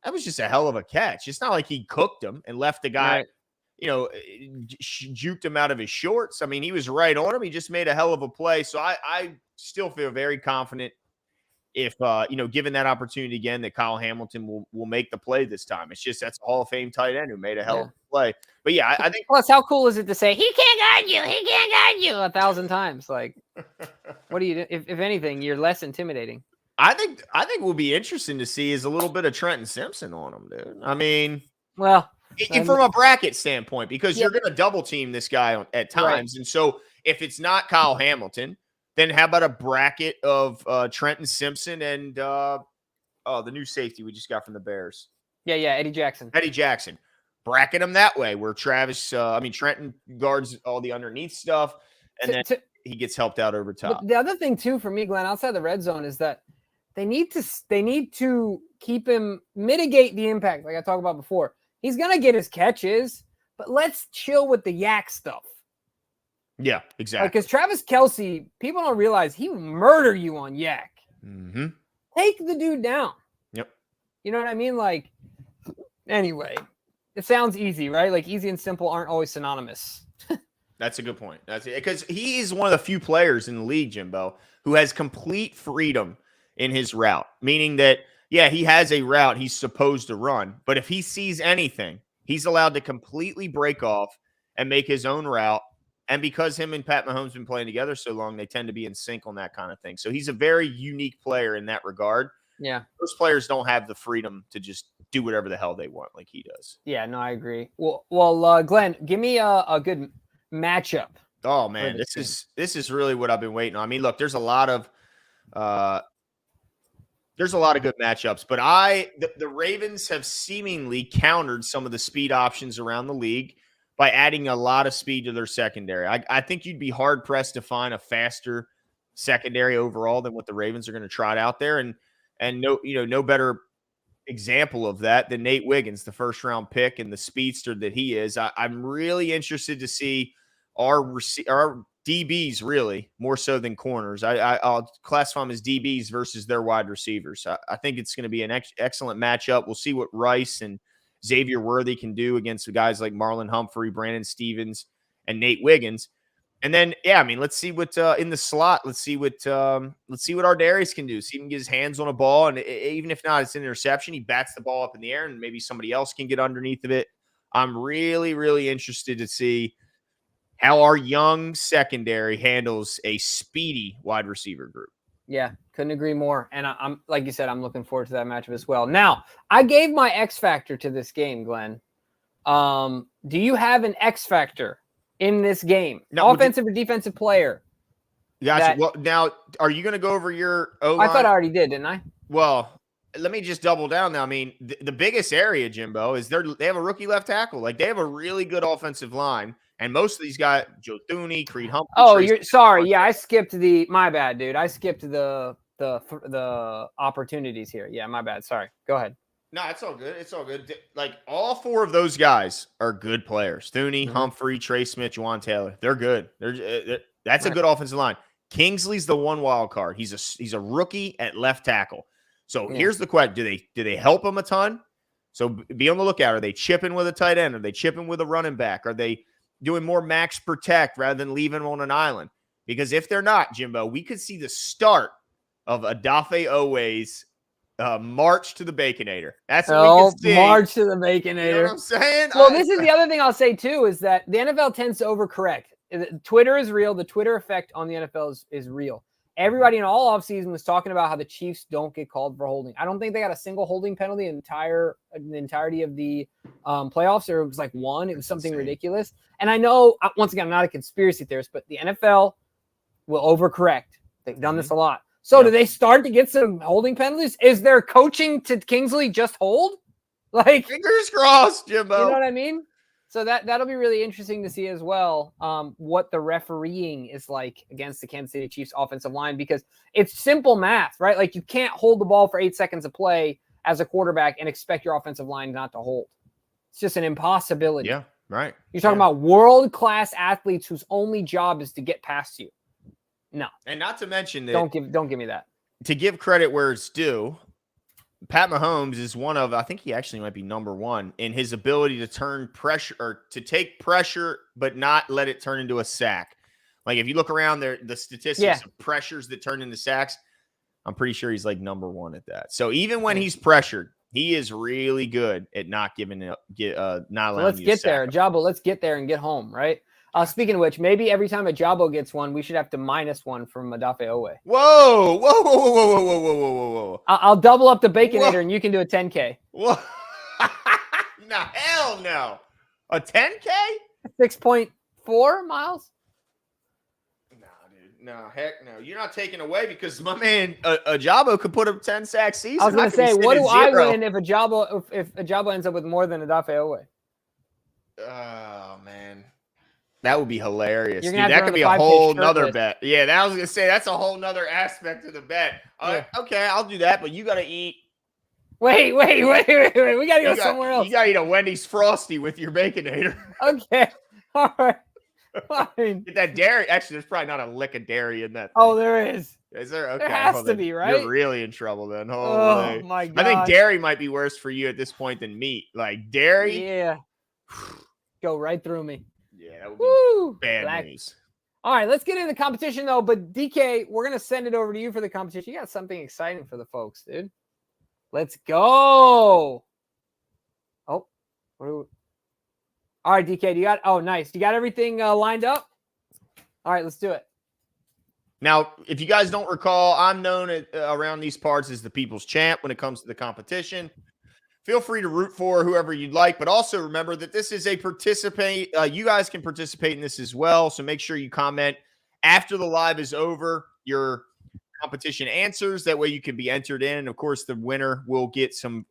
that was just a hell of a catch. It's not like he cooked him and left the guy, juked him out of his shorts. I mean, he was right on him. He just made a hell of a play. So I still feel very confident if, given that opportunity again, that Kyle Hamilton will make the play this time. It's just that's a Hall of Fame tight end who made a hell of a play. But yeah, I think. Plus, how cool is it to say he can't guard you? He can't guard you 1,000 times? Like, what do you do? If anything, you're less intimidating. I think will be interesting to see is a little bit of Trenton Simpson on him, dude. I mean, well, from a bracket standpoint, because you're going to double team this guy at times, and so if it's not Kyle Hamilton, then how about a bracket of Trenton Simpson and the new safety we just got from the Bears? Yeah, Eddie Jackson. Bracket him that way, where Trenton guards all the underneath stuff, and then he gets helped out over top. But the other thing too for me, Glenn, outside the red zone, is that they need to keep him, mitigate the impact, like I talked about before. He's gonna get his catches, but let's chill with the yak stuff. Yeah, exactly. Because Travis Kelce, people don't realize he will murder you on yak. Mm-hmm. Take the dude down. Yep. You know what I mean? Like, anyway, it sounds easy, right? Like easy and simple aren't always synonymous. That's a good point. That's it. Because he is one of the few players in the league, Jimbo, who has complete freedom in his route. Meaning that, yeah, he has a route he's supposed to run, but if he sees anything, he's allowed to completely break off and make his own route. And because him and Pat Mahomes have been playing together so long, they tend to be in sync on that kind of thing. So he's a very unique player in that regard. Yeah. Most players don't have the freedom to just do whatever the hell they want like he does. Yeah, no, I agree. Well, Glenn, give me a good matchup. Oh, man, this is really what I've been waiting on. I mean, look, there's a lot of good matchups, but the Ravens have seemingly countered some of the speed options around the league by adding a lot of speed to their secondary. I think you'd be hard pressed to find a faster secondary overall than what the Ravens are going to trot out there. And no better example of that than Nate Wiggins, the first round pick and the speedster that he is. I'm really interested to see our DBs, really more so than corners. I'll classify them as DBs versus their wide receivers. I think it's going to be an excellent matchup. We'll see what Rice and Xavier Worthy can do against guys like Marlon Humphrey, Brandon Stevens, and Nate Wiggins. And then, let's see what in the slot. Let's see what our Darius can do. See if he can get his hands on a ball, and even if not, it's an interception. He bats the ball up in the air, and maybe somebody else can get underneath of it. I'm really, really interested to see how our young secondary handles a speedy wide receiver group. Yeah, couldn't agree more. And I'm like you said, I'm looking forward to that matchup as well. Now, I gave my X factor to this game, Glenn. Do you have an X factor in this game? No, offensive or defensive player? Gotcha. Well, now, are you going to go over your O-line? I thought I already did, didn't I? Well, let me just double down now. I mean, the biggest area, Jimbo, is they have a rookie left tackle. Like, they have a really good offensive line. And most of these guys, Joe Thuney, Creed Humphrey. Oh, you're sorry. Yeah, I skipped my bad, dude. I skipped the opportunities here. Yeah, my bad. Sorry. Go ahead. No, it's all good. It's all good. Like, all four of those guys are good players. Thuney, Humphrey, Trey Smith, Juwan Taylor. They're good. That's a good offensive line. Kingsley's the one wild card. He's a rookie at left tackle. So here's the question: Do they help him a ton? So be on the lookout. Are they chipping with a tight end? Are they chipping with a running back? Are they doing more max protect rather than leaving him on an island? Because if they're not, Jimbo, we could see the start of Odafe Owe's march to the Baconator. That's what we can see. March to the Baconator. You know what I'm saying? Well, this is the other thing I'll say, too, is that the NFL tends to overcorrect. Twitter is real. The Twitter effect on the NFL is real. Everybody in all offseason was talking about how the Chiefs don't get called for holding. I don't think they got a single holding penalty in the entirety of the playoffs, or it was like one. It was something ridiculous. And I know, once again, I'm not a conspiracy theorist, but the NFL will overcorrect. They've done this a lot. So do they start to get some holding penalties? Is their coaching to Kingsley just hold? Like, fingers crossed, Jimbo. You know what I mean? So that'll be really interesting to see as well, what the refereeing is like against the Kansas City Chiefs offensive line, because it's simple math, right? Like, you can't hold the ball for 8 seconds of play as a quarterback and expect your offensive line not to hold. It's just an impossibility. Yeah, right. You're talking about world-class athletes whose only job is to get past you. No. And not to mention that don't give me that. To give credit where it's due, Pat Mahomes is one of, I think he actually might be number one in his ability to turn pressure, or to take pressure but not let it turn into a sack. Like, if you look around there, the statistics of pressures that turn into sacks, I'm pretty sure he's like number one at that. So even when he's pressured, he is really good at not giving it, not allowing. Let's get there, Jabbo. Let's get there and get home, right? Speaking of which, maybe every time a Jabbo gets one, we should have to minus one from Odafe Owe. Whoa. I'll double up the Baconator, and you can do a 10K. Whoa. No, hell no. A 10K? 6.4 miles? No, dude. No, heck no. You're not taking away, because my man, a Jabbo could put up 10 sack season. I was going to say, what do I win if a Jabbo ends up with more than Odafe Owe? Oh, man. That would be hilarious. Dude, that could be a whole nother bet. Yeah, I was going to say, that's a whole nother aspect of the bet. Okay, I'll do that, but you got to eat. Wait. We got to go somewhere else. You got to eat a Wendy's Frosty with your Baconator. Okay. All right. Fine. Get that dairy. Actually, there's probably not a lick of dairy in that thing. Oh, there is. Is there? Okay. There has to be, right? You're really in trouble then. Holy. Oh, my God. I think dairy might be worse for you at this point than meat. Like, dairy. Yeah. Go right through me. Yeah, that would be bad news. All right, let's get into the competition, though. But, DK, we're going to send it over to you for the competition. You got something exciting for the folks, dude. Let's go. Oh. All right, DK, nice. You got everything lined up? All right, let's do it. Now, if you guys don't recall, I'm known around these parts as the people's champ when it comes to the competition. Feel free to root for whoever you'd like, but also remember that this is a participate. You guys can participate in this as well, so make sure you comment after the live is over your competition answers. That way you can be entered in, and of course, the winner will get some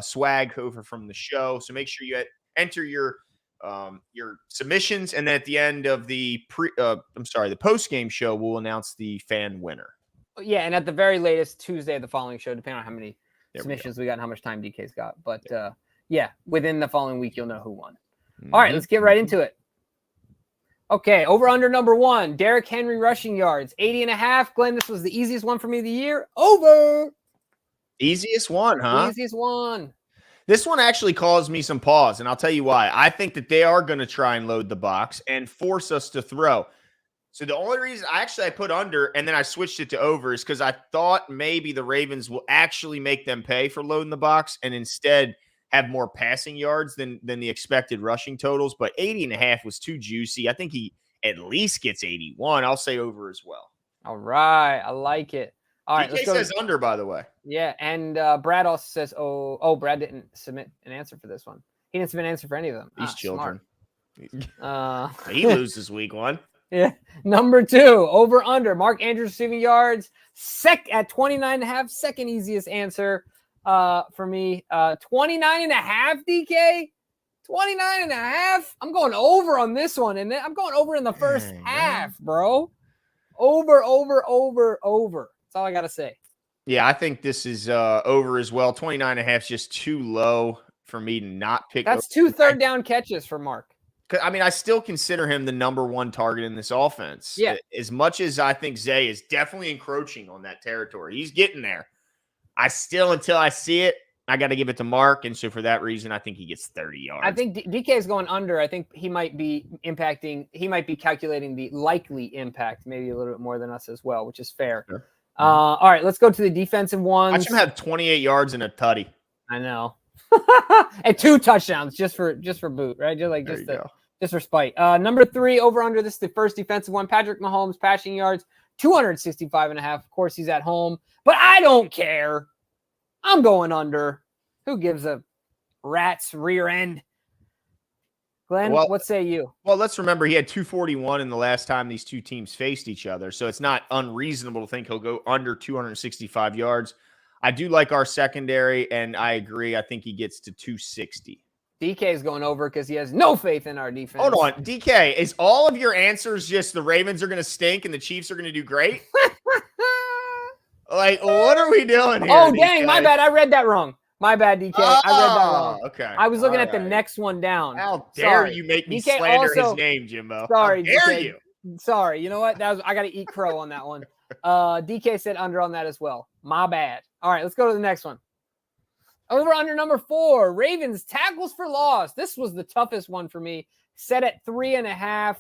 swag over from the show. So make sure you enter your your submissions, and then at the end of the the post-game show, we'll announce the fan winner. Yeah, and at the very latest, Tuesday of the following show, depending on how many submissions we got and how much time DK's got. But within the following week, you'll know who won. All right, let's get right into it. Okay, over under number 1, Derrick Henry rushing yards, 80.5. Glenn, this was the easiest one for me of the year. Over. Easiest one, huh? Easiest one. This one actually caused me some pause, and I'll tell you why. I think that they are going to try and load the box and force us to throw. So the only reason I put under and then I switched it to over is because I thought maybe the Ravens will actually make them pay for loading the box and instead have more passing yards than the expected rushing totals. But 80.5 was too juicy. I think he at least gets 81. I'll say over as well. All right. I like it. All right. DK says under, by the way. Yeah. And Brad also says, Brad didn't submit an answer for this one. He didn't submit an answer for any of them. These children. He loses week 1. Yeah. Number 2, over under. Mark Andrews receiving yards. At 29.5, second easiest answer for me. 29.5, DK. 29.5. I'm going over on this one. And then I'm going over in the first half, bro. Over. That's all I got to say. Yeah, I think this is over as well. 29.5 is just too low for me to not pick. That's 2 third down catches for Mark. I mean, I still consider him the number 1 target in this offense. Yeah. As much as I think Zay is definitely encroaching on that territory. He's getting there. Until I see it, I got to give it to Mark. And so for that reason, I think he gets 30 yards. I think DK is going under. I think he might be calculating the likely impact, maybe a little bit more than us as well, which is fair. Sure. All right, let's go to the defensive ones. Watch him have 28 yards and a tutty. I know. And 2 touchdowns just for boot, right? Just for spite. Number 3, over under. This is the first defensive one. Patrick Mahomes passing yards, 265.5. Of course, he's at home, but I don't care. I'm going under. Who gives a rat's rear end? Glenn, what say you? Well, let's remember he had 241 in the last time these two teams faced each other, so it's not unreasonable to think he'll go under 265 yards. I do like our secondary, and I agree. I think he gets to 260. DK is going over because he has no faith in our defense. Hold on. DK, is all of your answers just the Ravens are going to stink and the Chiefs are going to do great? Like, what are we doing here? Oh, dang. DK? My bad. I read that wrong. My bad, DK. I read that wrong. Okay. I was looking at the next one down. How dare you make me DK slander his name, Jimbo? Sorry, How dare DK. you? Sorry. You know what? I got to eat crow on that one. DK said under on that as well. My bad. All right, let's go to the next one. Over under number 4, Ravens tackles for loss. This was the toughest one for me. Set at 3.5.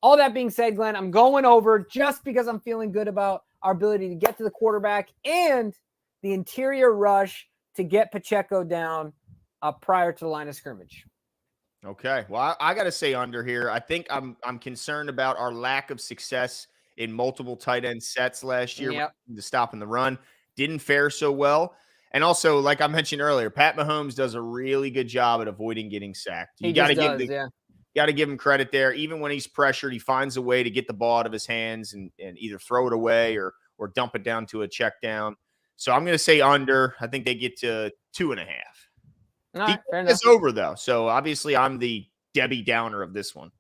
All that being said, Glenn, I'm going over just because I'm feeling good about our ability to get to the quarterback and the interior rush to get Pacheco down prior to the line of scrimmage. Okay. Well, I got to say under here. I think I'm concerned about our lack of success in multiple tight end sets last year. Yep. To stopping the run. Didn't fare so well. And also, like I mentioned earlier, Pat Mahomes does a really good job at avoiding getting sacked. You got to give him credit there. Even when he's pressured, he finds a way to get the ball out of his hands and either throw it away or dump it down to a check down. So I'm going to say under. I think they get to 2.5. All right, fair enough. It's over, though. So obviously, I'm the Debbie Downer of this one.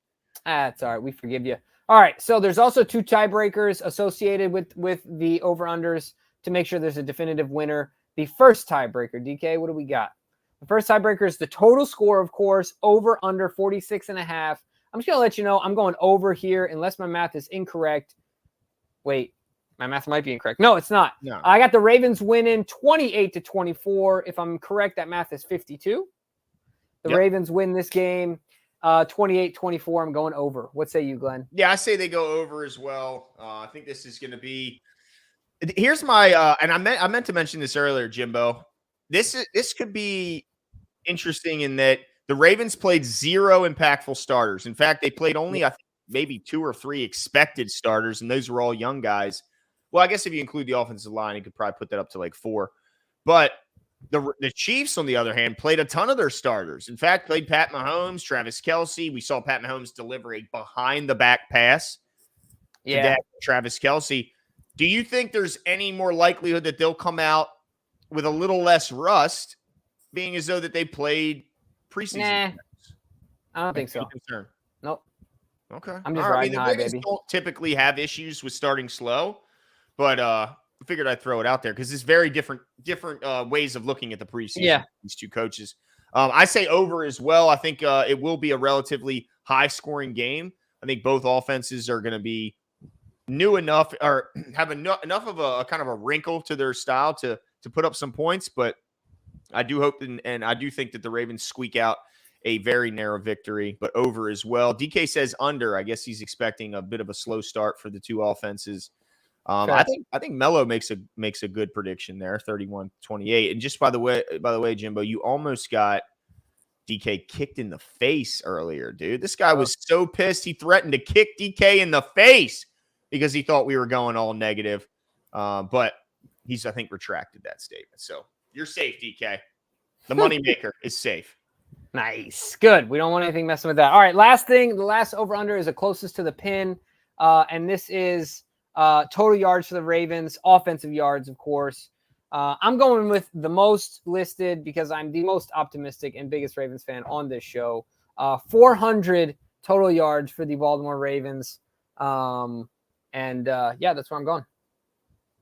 That's all right. We forgive you. All right. So there's also 2 tiebreakers associated with the over-unders to make sure there's a definitive winner. The first tiebreaker, DK, what do we got? The first tiebreaker is the total score, of course, over under 46.5. I'm just going to let you know I'm going over here unless my math is incorrect. Wait, my math might be incorrect. No, it's not. No. I got the Ravens winning 28-24. If I'm correct, that math is 52. The Ravens win this game 28-24. I'm going over. What say you, Glenn? Yeah, I say they go over as well. I think this is going to be. Here's my and I meant to mention this earlier, Jimbo. This could be interesting in that the Ravens played 0 impactful starters. In fact, they played only I think maybe 2 or 3 expected starters, and those were all young guys. Well, I guess if you include the offensive line, you could probably put that up to like 4. But the Chiefs, on the other hand, played a ton of their starters. In fact, played Pat Mahomes, Travis Kelce. We saw Pat Mahomes deliver a behind-the-back pass to Travis Kelce. Do you think there's any more likelihood that they'll come out with a little less rust, being as though that they played preseason? I don't think so. Concern. Nope. Okay. I'm just riding the high, Ravens baby. don't typically have issues with starting slow, but I figured I'd throw it out there because it's very different ways of looking at the preseason. Yeah. These two coaches. I say over as well. I think it will be a relatively high-scoring game. I think both offenses are going to be new enough or have enough of a kind of a wrinkle to their style to put up some points, but I do hope and I do think that the Ravens squeak out a very narrow victory, but over as well. DK says under. I guess he's expecting a bit of a slow start for the two offenses. I think Mello makes a good prediction there, 31-28. And just by the way, Jimbo, you almost got DK kicked in the face earlier, dude. This guy was so pissed he threatened to kick DK in the face because he thought we were going all negative. But he's, I think, retracted that statement. So you're safe, DK. The moneymaker is safe. Nice. Good. We don't want anything messing with that. All right. Last thing. The last over-under is the closest to the pin. And this is total yards for the Ravens. Offensive yards, of course. I'm going with the most listed because I'm the most optimistic and biggest Ravens fan on this show. 400 total yards for the Baltimore Ravens. Yeah, that's where I'm going.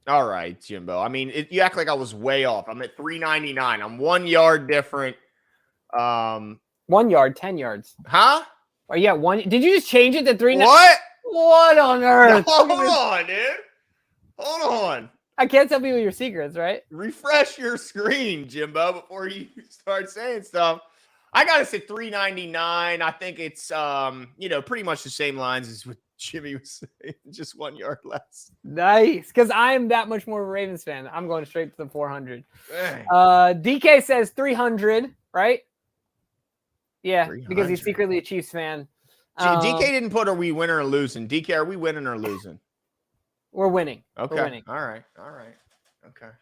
All right, Jimbo. I mean, you act like I was way off. I'm at 399. I'm 1 yard different. 1 yard, 10 yards. Huh? Oh, yeah. Did you just change it to 3? What? What on earth? No, hold on, dude. Hold on. I can't tell people your secrets, right? Refresh your screen, Jimbo, before you start saying stuff. I got us at 399. I think it's pretty much the same lines as what Jimmy was saying, just 1 yard less. Nice, because I'm that much more of a Ravens fan. I'm going straight to the 400. DK says 300, right? Yeah, 300. Because he's secretly a Chiefs fan. DK didn't put are we winning or losing. DK, are we winning or losing? We're winning. Okay. We're winning. All right. Okay.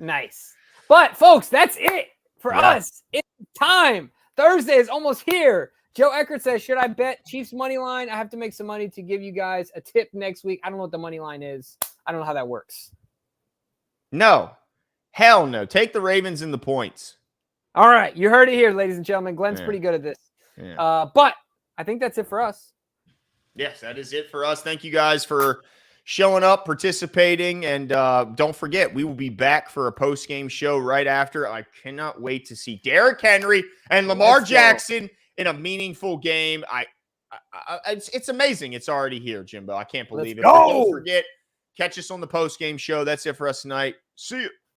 Nice. But, folks, that's it for us. It's time. Thursday is almost here. Joe Eckert says, should I bet Chiefs money line? I have to make some money to give you guys a tip next week. I don't know what the money line is. I don't know how that works. No. Hell no. Take the Ravens in the points. All right. You heard it here, ladies and gentlemen. Glenn's pretty good at this. Yeah. But I think that's it for us. Yes, that is it for us. Thank you guys for showing up, participating, and don't forget, we will be back for a post-game show right after. I cannot wait to see Derrick Henry and Lamar Jackson in a meaningful game. It's amazing. It's already here, Jimbo. I can't believe it. Don't forget, catch us on the post-game show. That's it for us tonight. See you.